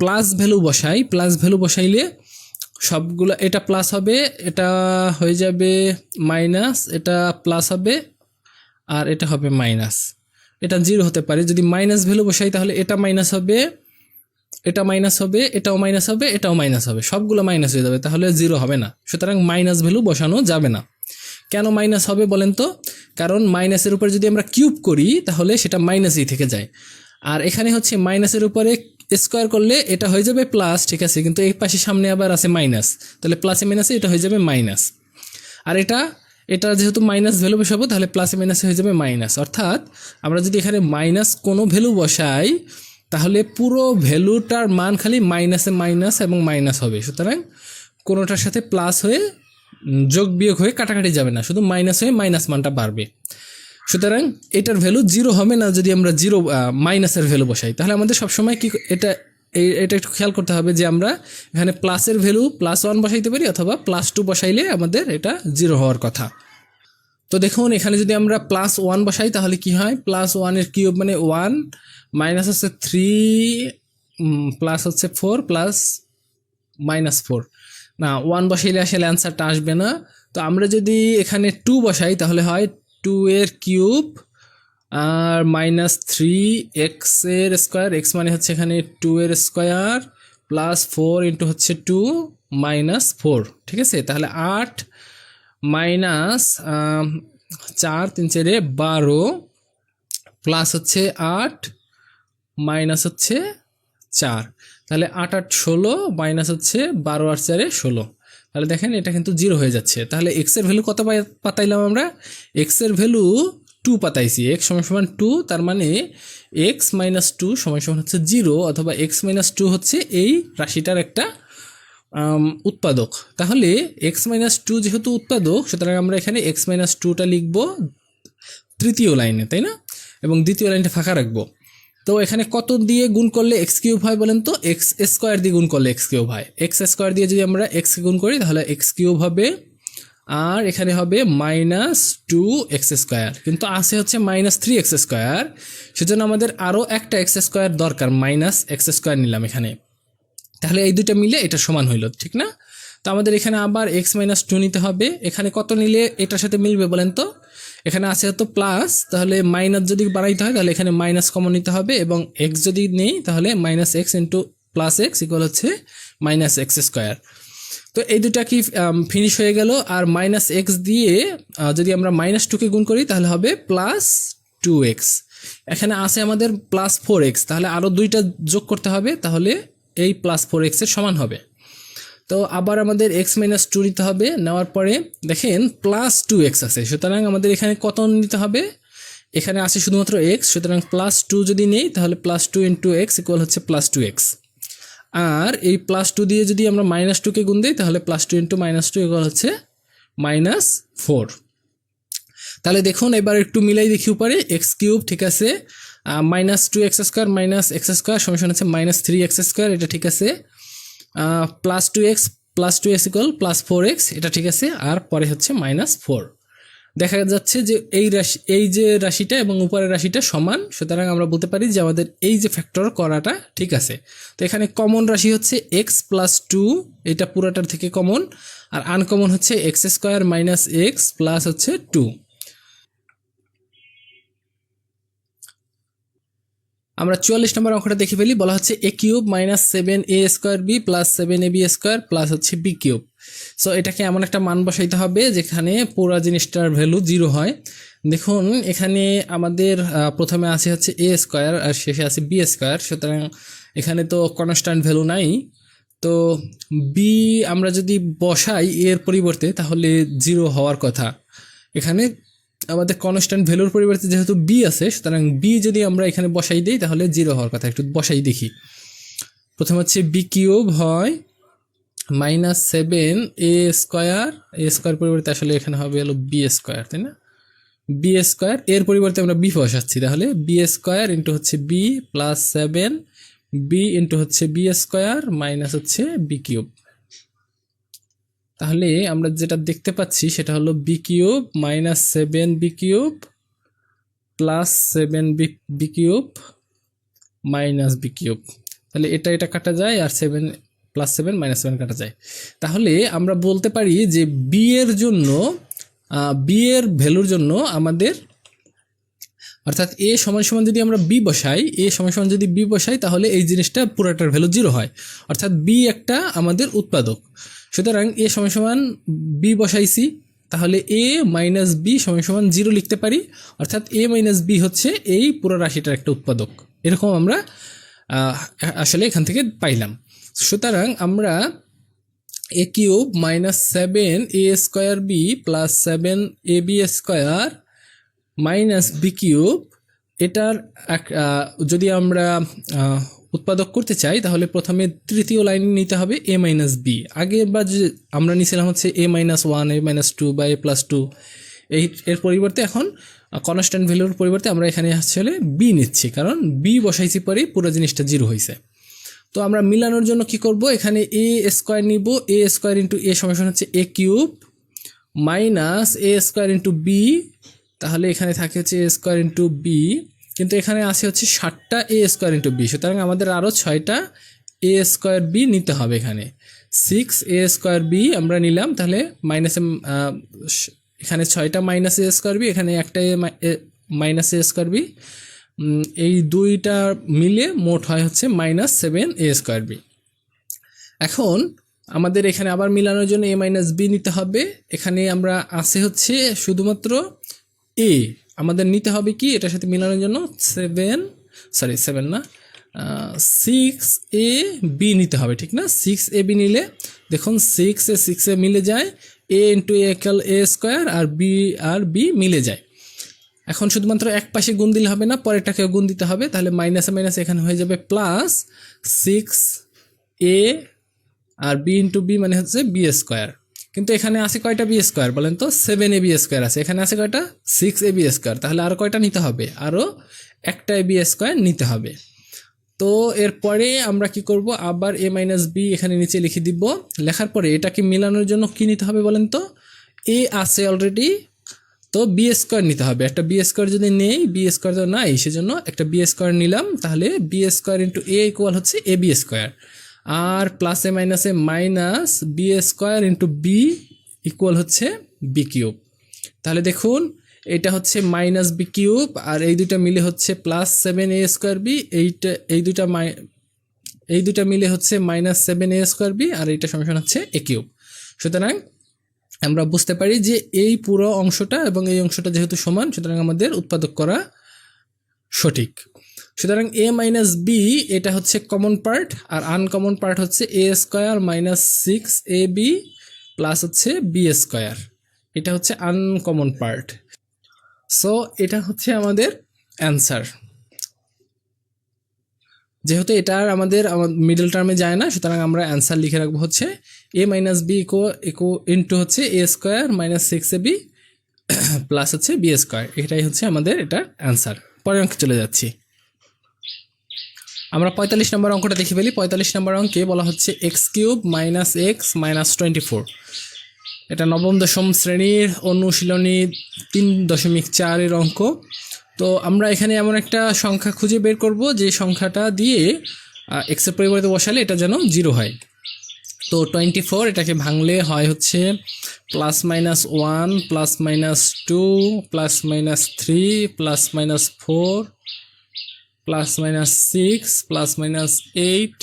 প্লাস ভ্যালু বসাই, প্লাস ভ্যালু বসাইলে সবগুলো, এটা প্লাস হবে, এটা হয়ে যাবে মাইনাস, এটা প্লাস হবে, আর এটা হবে মাইনাস। এটা 0 হতে পারে। যদি মাইনাস ভ্যালু বসাই তাহলে এটা মাইনাস হবে, এটা মাইনাস হবে, এটাও মাইনাস হবে, এটাও মাইনাস হবে, সবগুলো মাইনাস হয়ে যাবে, তাহলে 0 হবে না। সুতরাং মাইনাস ভ্যালু বসানো যাবে না। কেন মাইনাস হবে বলেন তো? কারণ মাইনাসের উপরে যদি আমরা কিউব করি তাহলে সেটা মাইনাসই থেকে যায়। আর এখানে হচ্ছে মাইনাসের উপরে স্কোয়ার করলে এটা হয়ে যাবে প্লাস, ঠিক আছে, কিন্তু এই পাশে সামনে আবার আছে মাইনাস, তাহলে প্লাসে মাইনাসে এটা হয়ে যাবে মাইনাস। আর এটা যেহেতু মাইনাস ভ্যালু বসাবো তাহলে প্লাসে মাইনাসে হয়ে যাবে মাইনাস। অর্থাৎ আমরা যদি এখানে মাইনাস কোনো ভ্যালু বসাই তাহলে পুরো ভ্যালুটার মান খালি মাইনাসে মাইনাস এবং মাইনাস হবে। সুতরাং কোনোটার সাথে প্লাস হয়ে যোগ বিয়োগ হয়ে কাটাকাটি যাবে না, শুধু মাইনাস হয়ে মাইনাস মানটা বাড়বে। সুতরাং এটার ভ্যালু 0 হবে না যদি আমরা মাইনাসের ভ্যালু বসাই। তাহলে আমাদের সবসময় কি এটা একটু খেয়াল করতে হবে যে আমরা এখানে প্লাসের ভ্যালু +1 বসাইতে পারি, অথবা +2 বসাইলে আমাদের এটা 0 হওয়ার কথা। তো দেখুন এখানে যদি আমরা +1 বসাই তাহলে কি হয়? +1 এর কিউব মানে 1, মাইনাস হচ্ছে 3, প্লাস হচ্ছে 4 প্লাস -4। না, 1 বসাইলে আসলে অ্যান্সারটা আসবে না। তো আমরা যদি এখানে 2 বসাই তাহলে হয় 2 এর কিউব আর -3 x এর স্কোয়ার, x মানে হচ্ছে এখানে 2 এর স্কোয়ার প্লাস 4 ইন্টু হচ্ছে 2 মাইনাস 4, ঠিক আছে। তাহলে 8 মাইনাস 4 3 4 12 প্লাস হচ্ছে 8 মাইনাস হচ্ছে 4, তাহলে 8 8 16 মাইনাস হচ্ছে 12 আর 4 16। তাহলে দেখেন এটা কিন্তু 0 হয়ে যাচ্ছে। তাহলে x এর ভ্যালু কত পাতাইলাম আমরা? x এর ভ্যালু 2 পাতাইছি। x সমান 2, তার মানে x মাইনাস 2 সমান হচ্ছে 0, অথবা x মাইনাস 2 হচ্ছে এই রাশিটার একটা উৎপাদক। তাহলে x মাইনাস 2 যেহেতু উৎপাদক, সুতরাং আমরা এখানে x মাইনাস 2টা লিখব তৃতীয় লাইনে, তাই না? এবং দ্বিতীয় লাইনটা ফাঁকা রাখবো। তো এখানে কত দিয়ে গুণ করলে এক্স কিউব হয় বলেন তো? এক্স স্কোয়ার দিয়ে গুণ করলে এক্স কিউব হয়। এক্স স্কোয়ার দিয়ে যদি আমরা এক্স গুণ করি তাহলে এক্স কিউব হবে, আর এখানে হবে মাইনাস 2x স্কোয়ার, কিন্তু আছে হচ্ছে মাইনাস 3x স্কোয়ার, সেজন্য আমাদের আরও একটা এক্স স্কোয়ার দরকার, মাইনাস এক্স স্কোয়ার নিলাম এখানে। তাহলে এই দুইটা মিলে এটা সমান হইল, ঠিক না? তো আমাদের এখানে আবার x মাইনাস 2 নিতে হবে। এখানে কত নিলে এটার সাথে মিলবে বলেন তো? এখানে আছে তো প্লাস, তাহলে মাইনাস যদি বাড়াইতে হয় তাহলে এখানে মাইনাস কমন নিতে হবে, এবং x যদি নেই তাহলে minus X into plus x equal হচ্ছে মাইনাস এক্স স্কোয়ার। তো এই দুটা কি ফিনিশ হয়ে গেল। আর মাইনাস এক্স দিয়ে যদি আমরা মাইনাস 2কে গুণ করি তাহলে হবে প্লাস 2x। এখানে আছে আমাদের প্লাস 4x, তাহলে আরও দুইটা যোগ করতে হবে, তাহলে এই প্লাস 4x এর সমান হবে। তো আবার আমাদের x মাইনাস 2 নিতে হবে। নেওয়ার পরে দেখেন প্লাস 2x আছে, সুতরাং আমাদের এখানে কত নিতে হবে? এখানে আছে শুধুমাত্র x, সুতরাং প্লাস 2 যদি নেই তাহলে প্লাস 2 ইন্টু এক্স ইকুয়াল হচ্ছে প্লাস 2x। আর এই প্লাস 2 দিয়ে যদি আমরা মাইনাস 2কে গুণ দিই তাহলে প্লাস 2 ইন্টু মাইনাস 2 ইকুয়াল হচ্ছে মাইনাস 4। তাহলে দেখুন এবার একটু মিলাই দেখি উপরে, এক্স কিউব ঠিক আছে, minus 2x square minus x square সমান হচ্ছে মাইনাস 3x স্কোয়ার, এটা ঠিক আছে। Plus 2x equal plus 4x, এটা ঠিক আছে। আর পরে হচ্ছে মাইনাস 4। দেখা যাচ্ছে যে এই যে রাশিটা এবং উপরের রাশিটা সমান, সুতরাং আমরা বলতে পারি যে আমাদের এই যে ফ্যাক্টর করাটা ঠিক আছে। তো এখানে কমন রাশি হচ্ছে x প্লাস 2, এটা পুরাটার থেকে কমন, আর আনকমন হচ্ছে X square minus x plus হচ্ছে 2। আমরা 44 নম্বর অঙ্কটা দেখে ফেলি। বলা হচ্ছে a cube minus 7a square B plus 7ab square plus হচ্ছে b কিউব। সো এটাকে এমন একটা মান বসাইতে হবে যেখানে পুরা জিনিসটার ভ্যালু 0 হয়। দেখুন এখানে আমাদের প্রথমে আছে হচ্ছে a স্কোয়ার আর শেষে আছে b স্কোয়ার, সুতরাং এখানে তো কনস্ট্যান্ট ভ্যালু নাই। তো b আমরা যদি বসাই এর পরিবর্তে তাহলে 0 হওয়ার কথা। এখানে আমাদের কনস্ট্যান্ট ভ্যালুর পরিবর্তে যেহেতু বি আছে, সুতরাং বি যদি আমরা এখানে বসাই দিই তাহলে 0 হওয়ার কথা। একটু বসাই দেখি। প্রথম হচ্ছে বি কিউব হয় মাইনাস 7a স্কোয়ার পরিবর্তে আসলে এখানে হবে হলো বি স্কোয়ার, তাই না? বি স্কোয়ার এর পরিবর্তে আমরা বি বসাচ্ছি, তাহলে বি স্কোয়ার ইন্টু হচ্ছে বি প্লাস 7 বি ইন্টু হচ্ছে বি স্কোয়ার মাইনাস হচ্ছে বি কিউব। তাহলে আমরা যেটা দেখতে পাচ্ছি সেটা হলো B cube minus 7b cube plus 7b cube minus B cube. তাহলে এটা কাটা যায়, আর 7 প্লাস 7 মাইনাস 7 কাটা যায়। তাহলে আমরা বলতে পারি যে বি এর জন্য বি এর ভ্যালুর জন্য আমাদের, অর্থাৎ এ সমান সমান যদি আমরা বি বসাই, এ সমান সমান যদি বি বসাই তাহলে এই জিনিসটা পুরোটার ভ্যালু 0 হয়, অর্থাৎ বি একটা আমাদের উৎপাদক। সুতরাং এ সমান সমান বি বসাইছি, তাহলে এ মাইনাস বি সমান সমান 0 লিখতে পারি, অর্থাৎ এ মাইনাস বি হচ্ছে এই পুরো রাশিটার একটা উৎপাদক। এরকম আমরা আসলে এখান থেকে পাইলাম। সুতরাং আমরা a cube minus 7a square B plus 7ab square minus B cube, এটার যদি আমরা উৎপাদক করতে চাই তাহলে প্রথমে তৃতীয় লাইন নিতে হবে a মাইনাস বি। আগে বা যে আমরা নিয়েছিলাম হচ্ছে a মাইনাস 1 a মাইনাস 2 বা a প্লাস 2, এর পরিবর্তে এখন কনস্ট্যান্ট ভ্যালুর পরিবর্তে আমরা এখানে আসলে বি নিচ্ছি, কারণ বি বসাইছি পরেই পুরো জিনিসটা 0 হয়েছে। তো আমরা মিলানোর জন্য কি করব, এখানে a স্কোয়ার নিব, a স্কোয়ার ইন্টু a সমান হচ্ছে a cube minus a square into B, তাহলে এখানে থাকে হচ্ছে a স্কোয়ার ইন্টু বি, কিন্তু এখানে আসে হচ্ছে 7টা a স্কোয়ার ইন্টু বি, সুতরাং আমাদের আরও 6টা a স্কোয়ার বি নিতে হবে। এখানে 6a স্কোয়ার বি আমরা নিলাম, তাহলে মাইনাস এখানে 6টা মাইনাস a স্কোয়ার বি, এখানে একটা মাইনাস a স্কোয়ার বি, এই দুইটা মিলে মোট হয় হচ্ছে মাইনাস 7a স্কোয়ার বি। এখন আমাদের এখানে আবার মিলানোর জন্য a মাইনাস বি নিতে হবে। এখানে আমরা আছে হচ্ছে শুধুমাত্র a, আমাদের নিতে হবে কি এটার সাথে মিলানোর জন্য 7 না 6ab নিতে হবে, ঠিক না? 6ab নিলে দেখুন 6 মিলে যায়, a into a equal a square, আর b মিলে যায়। এখন শুধুমাত্র এক পাশে গুণ দিলে হবে না, পরেরটাকেও গুণ দিতে হবে, তাহলে মাইনাসে মাইনাস এখানে হয়ে যাবে প্লাস 6a আর b ইন্টু b মানে হচ্ছে b স্কোয়ার। কিন্তু এখানে আছে কয়টা b স্কোয়ার বলেন তো? 7ab স্কোয়ার আছে, এখানে আছে কয়টা? 6ab স্কোয়ার, তাহলে আরও কয়টা নিতে হবে? আরও একটা ab স্কোয়ার নিতে হবে। তো এরপরে আমরা কি করব, আবার a মাইনাস বি এখানে নিচে লিখে দিব। লেখার পরে এটাকে মিলানোর জন্য কি নিতে হবে বলেন তো? a আছে অলরেডি, তো বি স্কোয়ার নিতে হবে। একটা বি স্কোয়ার যদি নেই, বি স্কোয়ার তো নাই, সেজন্য একটা বি স্কোয়ার নিলাম। তাহলে B square into A equal হচ্ছে এ বি স্কোয়ার, আর প্লাসে মাইনাসে minus B square into B equal হচ্ছে বি কিউব। তাহলে দেখুন এটা হচ্ছে মাইনাস বি কিউব, আর এই দুটা মিলে হচ্ছে প্লাস 7a স্কোয়ার বি, এই দুটা মিলে হচ্ছে মাইনাস 7a স্কোয়ার বি, আর এইটা সমান হচ্ছে এ কিউব। সুতরাং আমরা বুঝতে পারি যে এই পুরো অংশটা এবং এই অংশটা যেহেতু সমান, সুতরাং আমাদের উৎপাদক করা সঠিক। সুতরাং a মাইনাস বি এটা হচ্ছে কমন পার্ট, আর আনকমন পার্ট হচ্ছে a square minus 6ab plus হচ্ছে বি স্কোয়ার, এটা হচ্ছে আনকমন পার্ট। সো এটা হচ্ছে আমাদের অ্যান্সার। যেহেতু এটা আর আমাদের মিডল টার্মে যায় না, সুতরাং আমরা অ্যান্সার লিখে রাখবো হচ্ছে a মাইনাস বি ইন্টু হচ্ছে a square minus 6ab plus হচ্ছে বি স্কোয়ার, এটাই হচ্ছে আমাদের এটা অ্যান্সার। পরের অঙ্কে চলে যাচ্ছি। আমরা 45 নম্বর অঙ্কটা দেখে ফেলি। 45 নম্বর অঙ্কে বলা হচ্ছে x cube minus x minus 24। এটা নবম দশম শ্রেণীর অনুশীলনী 3.4 অঙ্ক। তো আমরা এখানে এমন একটা সংখ্যা খুঁজে বের করব যে সংখ্যাটা দিয়ে এক্সের পরিবর্তে বসালে এটা যেন 0 হয়। তো 24 এটাকে ভাঙলে হয় হচ্ছে plus minus 1 plus minus 2 plus minus 3 plus minus 4 plus minus 6 plus minus 8।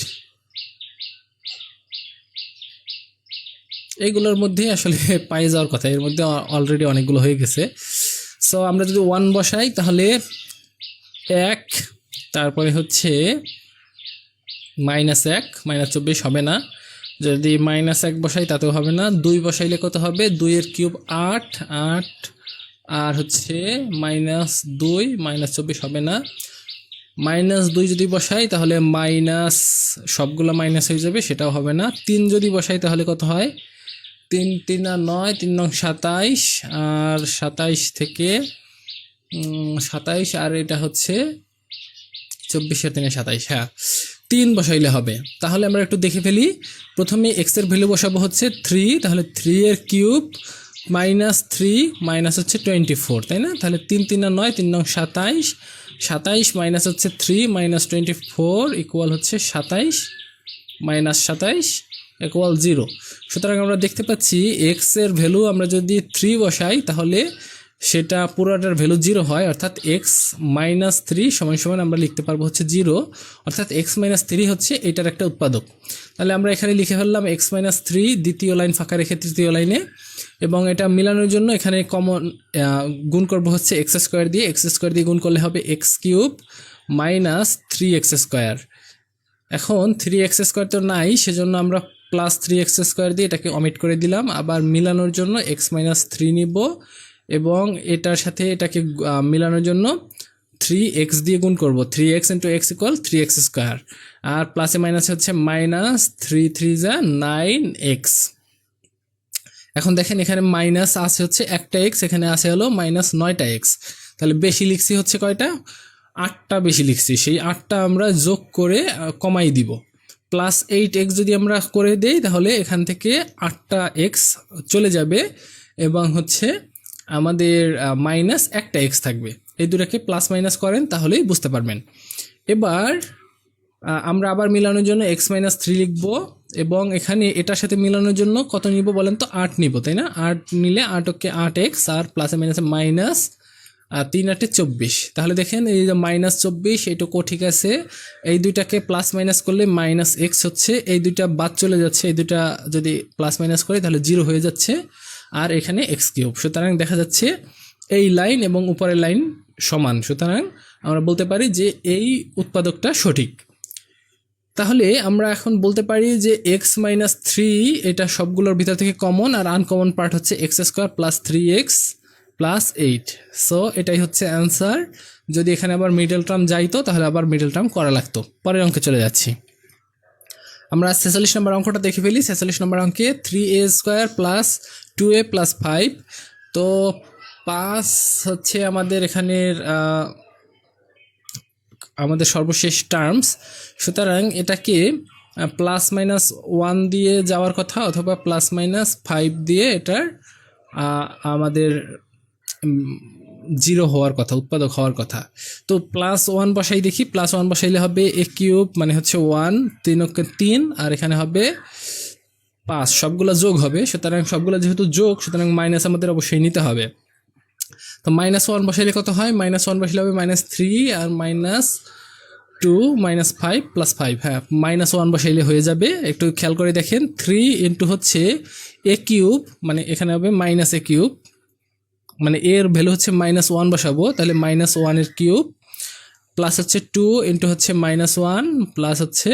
এইগুলোর মধ্যে আসলে পাই যাওয়ার কথা, এর মধ্যে অলরেডি অনেকগুলো হয়ে গেছে। সো আমরা যদি 1 বসাই তাহলে 1, তারপরে হচ্ছে মাইনাস 1 মাইনাস 24 হবে না। যদি মাইনাস 1 বসাই তাতেও হবে না। 2 বসাইলে কত হবে? 2 এর কিউব 8, আর হচ্ছে মাইনাস 2 মাইনাস 24 হবে না। মাইনাস 2 যদি বসাই তাহলে মাইনাস সবগুলো মাইনাস হয়ে যাবে, সেটাও হবে না। 3 যদি বসাই তাহলে কত হয়? 3 3 আর 9, 3 9 27, আর 27 থেকে 27, আর এটা হচ্ছে 24 আর 3 27, হ্যাঁ 3 বসাইলে হবে। তাহলে আমরা একটু দেখে ফেলি। প্রথমে এক্স এর ভ্যালু বসাবো হচ্ছে 3, তাহলে 3 এর কিউব মাইনাস 3 মাইনাস হচ্ছে 24, তাই না? তাহলে 3 3 আর 9, 3 9 27, 27 মাইনাস হচ্ছে 3 মাইনাস 24 ইকুয়াল হচ্ছে 27 মাইনাস 27 ইকুয়াল 0। সুতরাং আমরা দেখতে পাচ্ছি এক্স এর ভ্যালু আমরা যদি 3 বসাই তাহলে সেটা পুরোটার ভ্যালু 0 হয়, অর্থাৎ এক্স মাইনাস 3 সমান সমান আমরা লিখতে পারবো হচ্ছে 0, অর্থাৎ এক্স মাইনাস 3 হচ্ছে এটার একটা উৎপাদক। তাহলে আমরা এখানে লিখে ফেললাম এক্স মাইনাস 3, দ্বিতীয় লাইন ফাঁকা রেখে তৃতীয় লাইনে, এবং এটা মিলানোর জন্য এখানে কমন গুণ করবো হচ্ছে এক্স স্কোয়ার দিয়ে। এক্স স্কোয়ার দিয়ে গুণ করলে হবে x cube minus 3x square. এখন 3x স্কোয়ার তো নাই, সেজন্য আমরা প্লাস 3x স্কোয়ার দিয়ে এটাকে অমিট করে দিলাম। আবার মিলানোর জন্য এক্স মাইনাস 3 নিব, এবং এটার সাথে এটাকে মিলানোর জন্য 3x দিয়ে গুণ করব। 3x into x equal 3x square, আর প্লাসে মাইনাসে হচ্ছে মাইনাস 3 3 যা 9x। এখন দেখেন এখানে মাইনাস আছে হচ্ছে একটা এক্স, এখানে আছে হলো মাইনাস 9টা এক্স। তাহলে বেশি লিখছি হচ্ছে কয়টা? 8টা বেশি লিখছি, সেই 8টা আমরা যোগ করে কমাই দিব। প্লাস 8x যদি আমরা করে দেই তাহলে এখান থেকে 8টা এক্স চলে যাবে, এবং হচ্ছে আমাদের মাইনাস একটা এক্স থাকবে। এই দুটাকে প্লাস মাইনাস করেন তাহলেই বুঝতে পারবেন। এবার আমরা আবার মিলানোর জন্য এক্স মাইনাস 3 লিখবো, এবং এখানে এটার সাথে মিলানোর জন্য কত নিব বলেন তো? 8 নিব, তাই না? 8 নিলে 8 ওকে 8x, আর প্লাসে মাইনাসে মাইনাস আর 3 8 24। তাহলে দেখেন এই যে -24 এইটুকু ঠিক আছে, এই দুইটাকে প্লাস মাইনাস করলে -x হচ্ছে, এই দুইটা বাদ চলে যাচ্ছে, এই দুইটা যদি প্লাস মাইনাস করি তাহলে 0 হয়ে যাচ্ছে, আর এখানে x3। সুতরাং দেখা যাচ্ছে এই লাইন এবং উপরের লাইন সমান, সুতরাং আমরা বলতে পারি যে এই উৎপাদকটা সঠিক। তাহলে আমরা এখন বলতে পারি যে x-3 এটা সবগুলোর ভিতর থেকে কমন, আর আনকমন পার্ট হচ্ছে x² + 3x + 8। সো এটাই হচ্ছে অ্যান্সার। যদি এখানে আবার মিডল টার্ম যাইতো তাহলে আবার মিডল টার্ম করা লাগতো। পরের অঙ্কে চলে যাচ্ছি। আমরা 46 নম্বর অঙ্কটা দেখে ফেলি। 46 নম্বর অঙ্কে 3a² + 2a + 5। তো 5 হচ্ছে আমাদের এখানের আমাদের সর্বশেষ টার্মস, সুতরাং এটাকে +-1 দিয়ে যাওয়ার কথা অথবা +-5 দিয়ে এটার আমাদের 0 হওয়ার কথা, উৎপাদক হওয়ার কথা। তো +1 বসাই দেখি, +1 বসাইলে হবে a³ মানে হচ্ছে 1, 3 × 3, আর এখানে হবে 5, সবগুলো যোগ হবে, সুতরাং সবগুলো যেহেতু যোগ সুতরাং মাইনাস আমাদের অবশ্যই নিতে হবে। তো -1 বসাইলে কত হয়, -1 বসাইলে হবে -3, আর -2 -5 + 5। হ্যাঁ, -1 বসাইলে হয়ে যাবে। একটু খেয়াল করে দেখেন, 3 ইন্টু হচ্ছে a³ মানে এখানে হবে -a³ মানে এর ভ্যালু হচ্ছে -1 বসাবো, তাহলে -1 এর কিউব প্লাস হচ্ছে 2 ইন্টু হচ্ছে -1 প্লাস হচ্ছে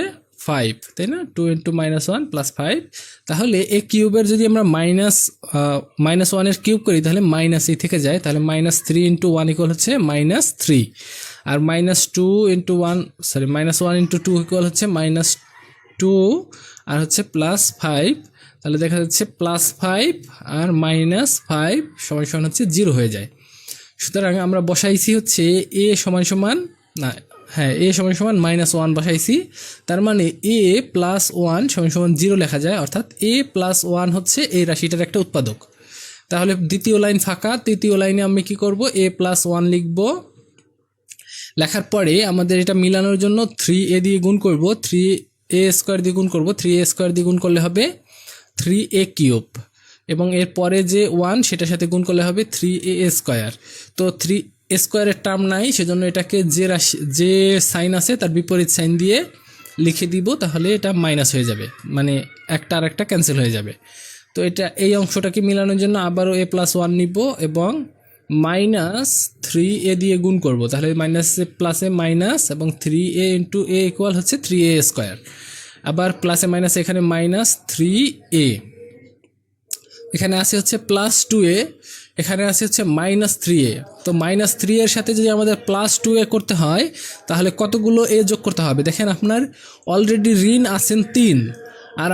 5, তাই না? 2 ইন্টু -1 + 5। তাহলে এ কিউবের যদি আমরা -1 এর কিউব করি তাহলে -e থেকে যায়, তাহলে -3 ইন্টু 1 ইকুয়াল হচ্ছে -3, আর -2 ইন্টু 1 সরি -1 ইন্টু 2 ইকুয়াল হচ্ছে -2, আর হচ্ছে +5, তাহলে দেখা যাচ্ছে +5 আর -5 সমান হচ্ছে 0 হয়ে যায়। সুতরাং আমরা বসাইছি হচ্ছে a সমান না, হ্যাঁ a সমান -1 বসাইছি, তার মানে a + 1 সমান 0 লেখা যায়, অর্থাৎ a + 1 হচ্ছে এই রাশিটার একটা উৎপাদক। তাহলে দ্বিতীয় লাইন ফাঁকা, তৃতীয় লাইনে আমি কি করব, a + 1 লিখব। লেখার পরে আমাদের এটা মিলানোর জন্য 3a দিয়ে গুণ করব, 3a² দিয়ে গুণ করব, 3a² দিয়ে গুণ করলে হবে 3a³ এবং এর পরে যে 1 সেটার সাথে গুণ করলে হবে 3a²। তো 3a² এর টার্ম নাই, সেজন্য এটাকে যে সাইন আছে তার বিপরীত সাইন দিয়ে লিখে দিব, তাহলে এটা মাইনাস হয়ে যাবে, মানে একটা আর একটা ক্যান্সেল হয়ে যাবে। তো এটা এই অংশটাকে মিলানোর জন্য আবারও a + 1 নিব এবং -3a দিয়ে গুণ করব, তাহলে মাইনাসে প্লাসে মাইনাস এবং 3a ইন্টু a ইকুয়াল হচ্ছে 3a²। আবার প্লাসে মাইনাসে এখানে -3a, এখানে আসে হচ্ছে +2a, এখানে আসে হচ্ছে -3a। তো -3 এর সাথে যদি আমাদের +2a করতে হয় তাহলে কতগুলো a যোগ করতে হবে? দেখেন আপনার অলরেডি ঋণ আছেন 3, আর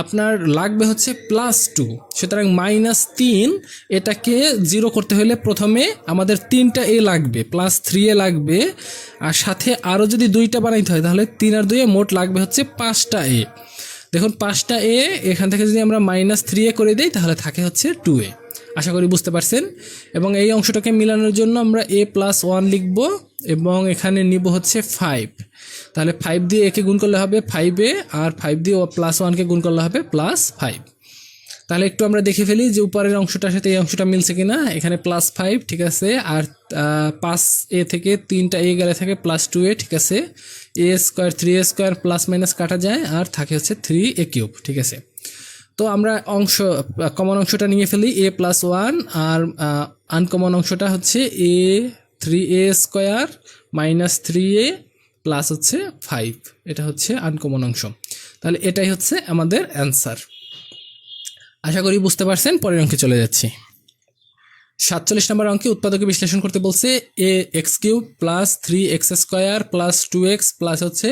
আপনার লাগবে হচ্ছে +2, সুতরাং -3 এটাকে 0 করতে হলে প্রথমে আমাদের 3টা a লাগবে, +3a লাগবে, আর সাথে আরও যদি 2টা বানাইতে হয় তাহলে 3 আর 2 মোট লাগবে হচ্ছে 5টা a। দেখুন 5টা a, এখান থেকে যদি আমরা -3a করে দিই তাহলে থাকে হচ্ছে 2a। আশা করি বুঝতে পারছেন। এবং এই অংশটাকে মিলানোর জন্য আমরা a + 1 লিখব এবং এখানে নিব হচ্ছে 5, তাহলে 5 দিয়ে একে গুণ করলে হবে 5a, আর 5 দিয়ে +1কে গুণ করলে হবে +5। তাহলে একটু আমরা দেখে ফেলি যে উপরের অংশটার সাথে এই অংশটা মিলছে কিনা। এখানে +5 ঠিক আছে, আর 5a থেকে 3টা a গেলে থাকে +2a, ঠিক আছে। a² 3a² প্লাস মাইনাস কাটা যায় আর থাকে হচ্ছে 3a³ ঠিক আছে। তো আমরা কমন অংশটা নিয়ে ফেলি a + 1, আর আনকমন অংশটা হচ্ছে a 3a² -3a প্লাস হচ্ছে 5, এটা হচ্ছে আনকমন অংশ। তাহলে এটাই হচ্ছে আমাদের অ্যান্সার। আশা করি বুঝতে পারছেন। পরের অঙ্কে চলে যাচ্ছি। 47 নম্বর অঙ্কে উৎপাদকে বিশ্লেষণ করতে বলছে ax³ + 3x² + 2x প্লাস হচ্ছে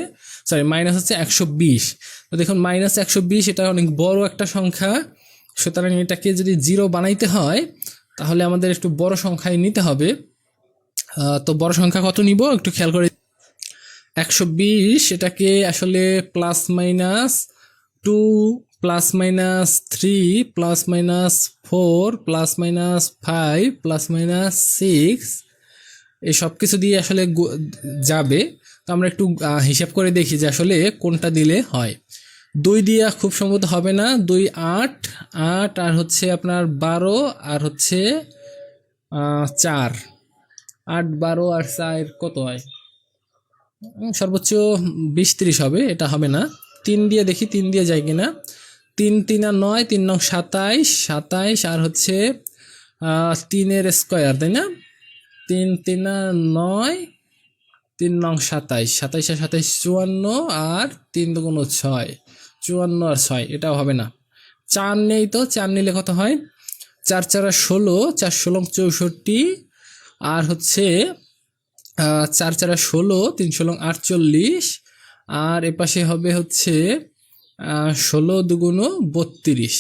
মাইনাস হচ্ছে 120। তো দেখুন -120 এটা অনেক বড় একটা সংখ্যা, সুতরাং এটাকে যদি 0 বানাইতে হয় তাহলে আমাদের একটু বড় সংখ্যায় নিতে হবে। তো বড় সংখ্যা কত নিব একটু খেয়াল করে। 120 এটাকে আসলে +-2 +-3 +-4 +-5 +-6 এই সব কিছু দিয়ে আসলে যাবে। তো আমরা একটু হিসাব করে দেখি যে আসলে কোনটা দিলে হয়। 2 দিয়ে খুব সম্ভবত হবে না, 2 8 8 আর হচ্ছে আপনার 12 আর হচ্ছে 4, 8, 12 আর 4 কত হয়? সর্বোচ্চ 20-30 হবে, এটা হবে না। 3 দিয়ে দেখি, 3 দিয়ে যায় কিনা। 3 3 আর 9, 3 9 27, 27 আর হচ্ছে 3 স্কোয়ার, তাই না? 3 3 আর 9, 3 9 27, 27 আর 27 54, আর 3 2 6, 54 আর 6, এটাও হবে না। 4 নেই তো, 4 নিলে কত হয়? 4 4 আর 16, 4 16 64, আর হচ্ছে 4 4 আর 16, 3 16 48, আর এপাশে হবে হচ্ছে 16 2 32।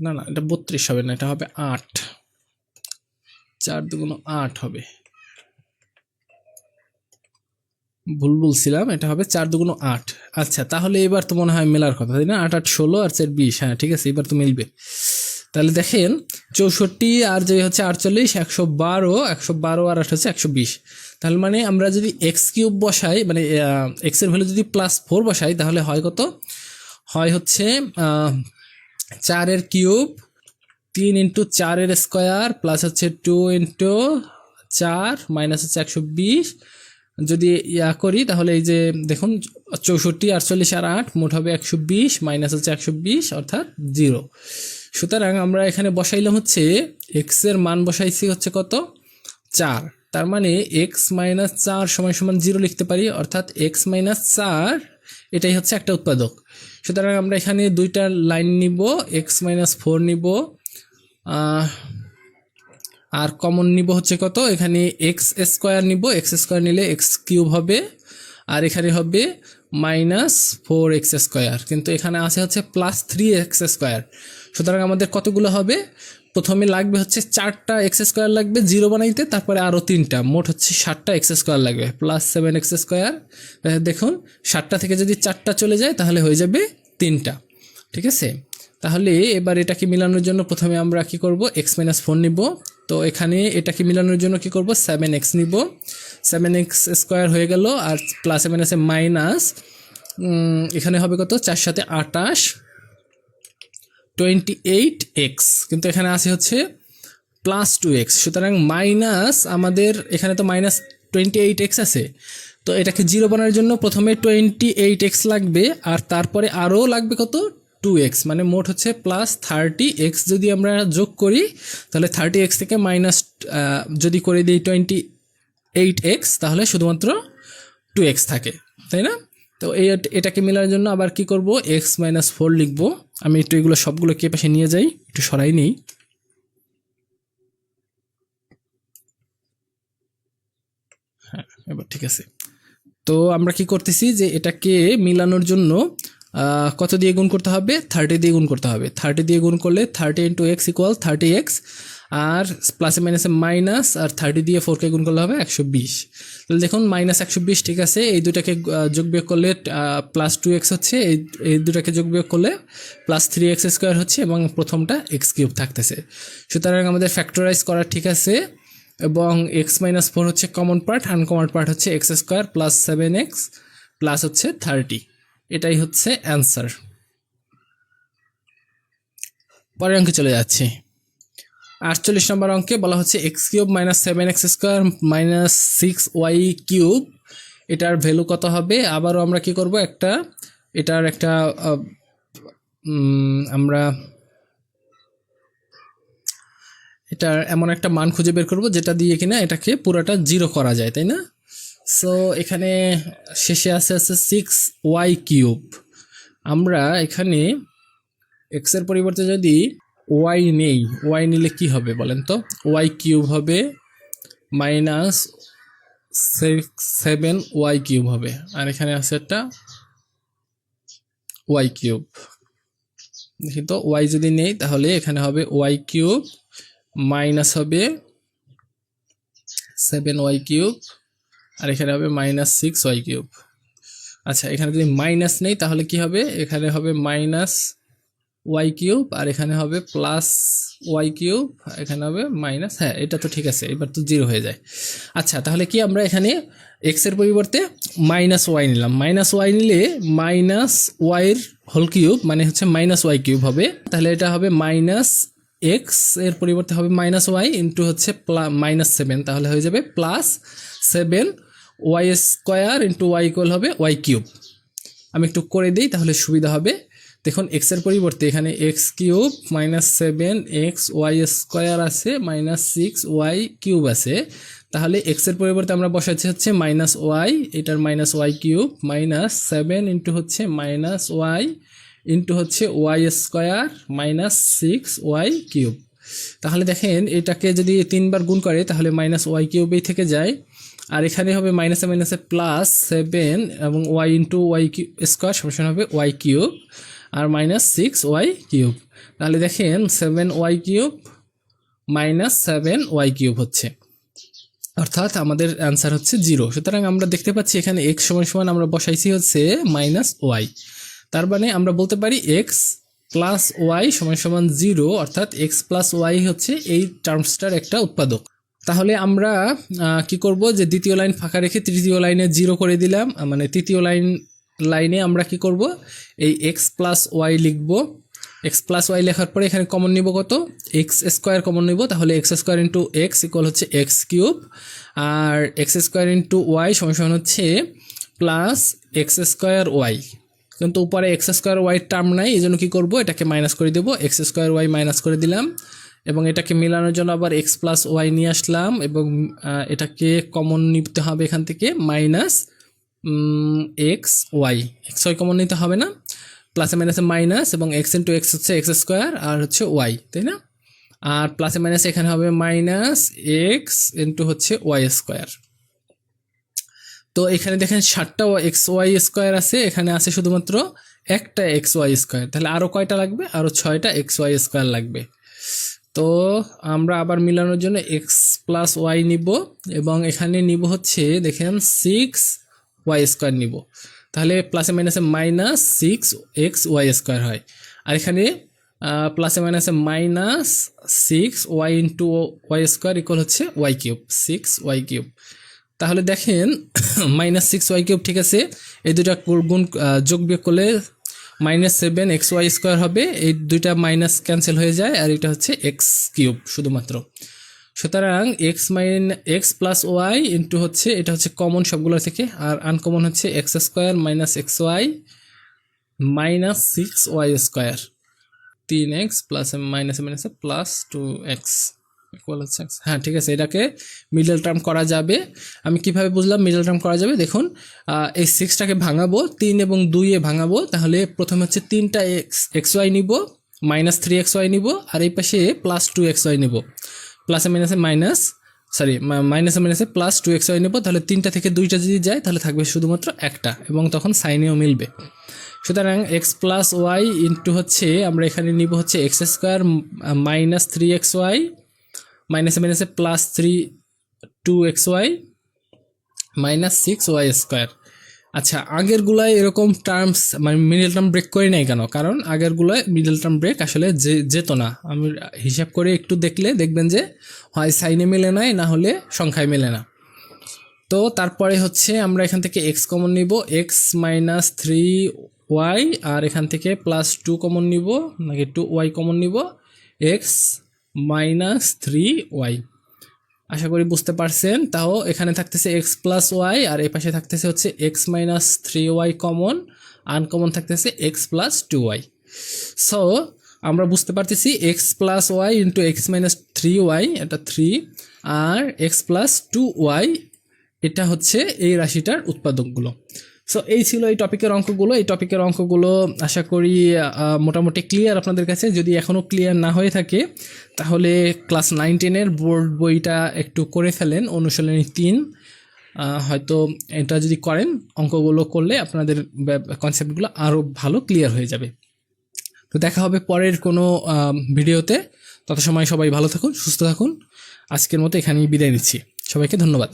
না না, এটা 32 হবে না, এটা হবে 8। 4 2 8 হবে, ভুল বলছিলাম, এটা হবে 4 2 8। আচ্ছা, তাহলে এবার তো মনে হয় মেলার কথা, তাই না? 8 8 16 আর 4 20, হ্যাঁ ঠিক আছে, এবার তো মিলবে। তাহলে দেখেন 64 আর যে হচ্ছে 48, 112, 112 আর 8 হচ্ছে 120। তাহলে মানে আমরা যদি এক্স কিউব বসাই, মানে এক্স এর ভ্যালু যদি +4 বসাই, তাহলে হয় কত? হয় হচ্ছে 4 এর কিউব, 3 ইন্টু 4 এর স্কোয়ার, প্লাস হচ্ছে 2 ইন্টু 4 মাইনাস হচ্ছে 120। যদি করি তাহলে এই যে দেখুন 64 48 আর 8 মোট হবে 120, মাইনাস হচ্ছে 120 অর্থাৎ 0। সুতরাং আমরা এখানে বসাইলাম হচ্ছে এক্স এর মান বসাইছি হচ্ছে কত? 4। তার মানে এক্স মাইনাস 4 সমান সমান 0 লিখতে পারি, অর্থাৎ এক্স মাইনাস 4 এটাই হচ্ছে একটা উৎপাদক। সুতরাং আমরা এখানে দুইটা লাইন নিব, এক্স মাইনাস 4 নিব, আর কমন নিব হচ্ছে কত? এখানে এক্স স্কোয়ার নিব, এক্স স্কোয়ার নিলে এক্স কিউব হবে, আর এখানে হবে -4x স্কোয়ার, কিন্তু এখানে আছে হচ্ছে +3x স্কোয়ার। সুতরাং আমাদের কতগুলো হবে? প্রথমে লাগবে হচ্ছে 4টা এক্স স্কোয়ার লাগবে 0 বানাইতে, তারপরে আরও 3টা, মোট হচ্ছে 7টা এক্স স্কোয়ার লাগবে, +7x স্কোয়ার। দেখুন 7টা থেকে যদি 4টা চলে যায় তাহলে হয়ে যাবে 3টা। ঠিক আছে, তাহলে এবার এটাকে মিলানোর জন্য প্রথমে আমরা কি করব? x-4 নিব। তো এখানে এটাকে মিলানোর জন্য কি করব? 7x নিব, 7x স্কোয়ার হয়ে গেল, আর +7 আছে মাইনাস, এখানে হবে কত? 4 সাথে 28, 28x, কিন্তু এখানে আছে হচ্ছে +2x। সুতরাং মাইনাস, আমাদের এখানে তো -28x আছে, তো এটাকে 0 বানানোর জন্য প্রথমে 28x লাগবে, আর তারপরে আরও লাগবে কত? 2x, মানে মোট হচ্ছে +30x। যদি আমরা যোগ করি তাহলে 30x থেকে মাইনাস যদি করে দিই 28x, তাহলে শুধুমাত্র 2x থাকে, তাই না? তো এটাকে মেলার জন্য আবার কি করব? x-4 লিখব। আমি একটু এগুলো সবগুলো কে পাশে নিয়ে যাই, একটু সরাই নিই। হ্যাঁ, এবার ঠিক আছে। তো আমরা কি করতেছি যে এটাকে মিলানোর জন্য কত দিয়ে গুণ করতে হবে? 30 দিয়ে গুণ করতে হবে। 30 দিয়ে গুণ করলে 30 × x = 30x, আর প্লাসে মাইনাসে মাইনাস, আর 30 দিয়ে 4কে গুণ করলে হবে 120। তাহলে দেখুন -120, ঠিক আছে, এই দুটাকে যোগ বিয়োগ করলে +2x হচ্ছে, এই দুটাকে যোগ বিয়োগ করলে +3x স্কোয়ার হচ্ছে, এবং প্রথমটা x³ থাকতেছে। সুতরাং আমাদের ফ্যাক্টরাইজ করা ঠিক আছে, এবং x-4 হচ্ছে কমন পার্ট, আনকমন পার্ট হচ্ছে x² + 7x প্লাস হচ্ছে 30। এটাই হচ্ছে অ্যান্সার। পরের অঙ্কে চলে যাচ্ছি। 48 নম্বর অঙ্কে বলা হচ্ছে x³ - 7x² - 6y³, এটার ভ্যালু কত হবে? আবারও আমরা কি করব? এটার একটা আমরা এটার এমন একটা মান খুঁজে বের করব যেটা দিয়ে কিনা এটাকে পুরোটা 0 করা যায়, তাই না? সো এখানে শেষে আছে 6y³। আমরা এখানে x এর পরিবর্তে যদি y নেই, y নিলে কি হবে বলেন তো? y³ হবে -7y³ হবে, আর এখানে আছে একটা y³। দেখি তো, y যদি নেই তাহলে এখানে হবে y³ মাইনাস হবে 7y³, আর এখানে হবে -6y³। আচ্ছা, এখানে যদি মাইনাস নেই তাহলে কি হবে? এখানে হবে -y³, আর এখানে হবে +y³, এখানে হবে মাইনাস, হ্যাঁ এটা তো ঠিক আছে, এবার তো 0 হয়ে যায়। আচ্ছা, তাহলে কি আমরা এখানে x এর পরিবর্তে -y নিলাম। -y নিলে -y এর হোল কিউব মানে হচ্ছে -y³ হবে, তাহলে এটা হবে এক্স এর পরিবর্তে হবে মাইনাস ওয়াই ইন্টু হচ্ছে -7, তাহলে হয়ে যাবে +7 Y square into Y equal হবে ওয়াই কিউব। আমি একটু করে দিই তাহলে সুবিধা হবে। দেখুন এক্সের পরিবর্তে এখানে X cube -7 X Y square আছে -6 ওয়াই কিউব আছে, তাহলে এক্সের পরিবর্তে আমরা বসাচ্ছি হচ্ছে মাইনাস ওয়াই, এটার মাইনাস ওয়াই কিউব -7 ইন্টু হচ্ছে মাইনাস ওয়াই ইন্টু হচ্ছে ওয়াই স্কোয়ার -6 ওয়াই কিউব। তাহলে দেখেন এটাকে যদি 3 বার গুণ করে তাহলে মাইনাস ওয়াই কিউবেই থেকে যায়, আর এখানে হবে মাইনাসে মাইনাসে +7 এবং ওয়াই ইন্টু ওয়াই স্কোয়ার সমান হবে ওয়াই কিউব আর -6 ওয়াই কিউব। তাহলে দেখেন 7 ওয়াই কিউব -7 ওয়াই কিউব হচ্ছে, অর্থাৎ আমাদের অ্যান্সার হচ্ছে 0। সুতরাং আমরা দেখতে পাচ্ছি এখানে x সমান আমরা বসাইছি হচ্ছে -y, তার মানে আমরা বলতে পারি x প্লাস ওয়াই সমান 0, অর্থাৎ x প্লাস ওয়াই হচ্ছে এই টার্মসটার একটা উৎপাদক। তাহলে আমরা কি করব যে দ্বিতীয় লাইন ফাঁকা রেখে তৃতীয় লাইনে 0 করে দিলাম, মানে তৃতীয় লাইনে আমরা কি করব এই x প্লাস ওয়াই লিখব। x প্লাস ওয়াই লেখার পরে এখানে কমন নিব কত, এক্স স্কোয়ার কমন নিব, তাহলে x square into x equal হচ্ছে এক্স কিউব, আর এক্স স্কোয়ার ইন্টু ওয়াই সমান হচ্ছে প্লাস এক্স স্কোয়ার ওয়াই, কিন্তু উপরে এক্স স্কোয়ার ওয়াই টার্ম নাই, এই জন্য কী করবো এটাকে মাইনাস করে দেবো, এক্স স্কোয়ার ওয়াই মাইনাস করে দিলাম এবং এটাকে মেলানোর জন্য আবার এক্স প্লাস ওয়াই নিয়ে আসলাম এবং এটাকে কমন নিতে হবে এখান থেকে minus X Y, X Y common নিতে হবে না, প্লাসে মাইনাসে মাইনাস এবং এক্স ইন্টু এক্স হচ্ছে এক্স স্কোয়ার আর হচ্ছে ওয়াই, তাই না, আর প্লাসে মাইনাসে এখানে হবে মাইনাস এক্স ইন্টু হচ্ছে ওয়াই স্কোয়ার। তো এখানে দেখেন 7টা এক্স ওয়াই স্কোয়ার আছে, এখানে আছে শুধুমাত্র একটা এক্স ওয়াই স্কোয়ার, তাহলে আরও কয়টা লাগবে, আরও 6টা এক্স ওয়াই স্কোয়ার লাগবে। তো আমরা আবার মিলানোর জন্য এক্স প্লাস ওয়াই নিব এবং এখানে নিব হচ্ছে দেখেন 6 ওয়াই স্কোয়ার নিব, তাহলে প্লাসে মাইনাসে -6 এক্স ওয়াই স্কোয়ার হয়, আর এখানে প্লাসে মাইনাসে -6 Y into Y square equal হচ্ছে ওয়াই কিউব, 6 ওয়াই কিউব। তাহলে দেখেন -6 ওয়াই কিউব, ঠিক আছে, এই দুটা গুণ যোগ বিয়োগ করলে -7 এক্স ওয়াই স্কোয়ার হবে, এই দুইটা মাইনাস ক্যান্সেল হয়ে যায় আর এটা হচ্ছে এক্স কিউব শুধুমাত্র। সুতরাং এক্স প্লাস ওয়াই ইন্টু হচ্ছে এটা হচ্ছে কমন সবগুলো থেকে, আর আনকমন হচ্ছে X square minus X Y -6 Y square, 3x plus মাইনাসে মাইনাসে +2x ইকুয়াল হচ্ছে x। হ্যাঁ ঠিক আছে, এটাকে মিডল টার্ম করা যাবে। আমি কিভাবে বুঝলাম মিডল টার্ম করা যাবে, দেখুন এই 6টাকে ভাঙাবো 3 এবং 2-এ ভাঙাবো, তাহলে প্রথমে হচ্ছে 3টা এক্স ওয়াই নিব, -3xy নিব, আর এই পাশে +2xy নিব, প্লাসে মাইনাসে মাইনাসে +2xy নেব, তাহলে 3টা থেকে 2টা যদি যায় তাহলে থাকবে শুধুমাত্র একটা এবং তখন সাইনেও মিলবে। সুতরাং এক্স প্লাস ওয়াই ইন্টু হচ্ছে আমরা এখানে নিব হচ্ছে এক্স স্কোয়ার -3xy মাইনাসে মাইনাসে +2xy -6 ওয়াই স্কোয়ার। আচ্ছা, আগেরগুলায় এরকম টার্মস মানে মিডল টার্ম ব্রেক করে নাই কেন, কারণ আগেরগুলোয় মিডল টার্ম ব্রেক আসলে যেত না। আমি হিসাব করে একটু দেখলে দেখবেন যে হয় সাইনে মেলে নাই, না হলে সংখ্যায় মেলে না। তো তারপরে হচ্ছে আমরা এখান থেকে এক্স কমন নিব, এক্স -3y, আর এখান থেকে +2 কমন নিব নাকি 2y কমন নিব, এক্স -3y। আশা করি বুঝতে পারছেন। তাও এখানে থাকতেছে এক্স প্লাস ওয়াই আর এই পাশে থাকতেছে হচ্ছে এক্স -3y কমন, আনকমন থাকতেছে এক্স +2y। সো আমরা বুঝতে পারতেছি X plus Y into X -3y এটা 3, আর এক্স +2y এটা হচ্ছে এই রাশিটার উৎপাদকগুলো। সো এই ছিল এই টপিকের অঙ্কগুলো। এই টপিকের অঙ্কগুলো আশা করি মোটামুটি ক্লিয়ার আপনাদের কাছে। যদি এখনও ক্লিয়ার না হয়ে থাকে তাহলে ক্লাস 9-10-এর বোর্ড বইটা একটু করে ফেলেন, অনুশীলনী 3। হয়তো এটা যদি করেন, অঙ্কগুলো করলে আপনাদের কনসেপ্টগুলো আরও ভালো ক্লিয়ার হয়ে যাবে। তো দেখা হবে পরের কোনো ভিডিওতে। তত সময় সবাই ভালো থাকুন, সুস্থ থাকুন। আজকের মতো এখানেই বিদায় নিচ্ছি। সবাইকে ধন্যবাদ।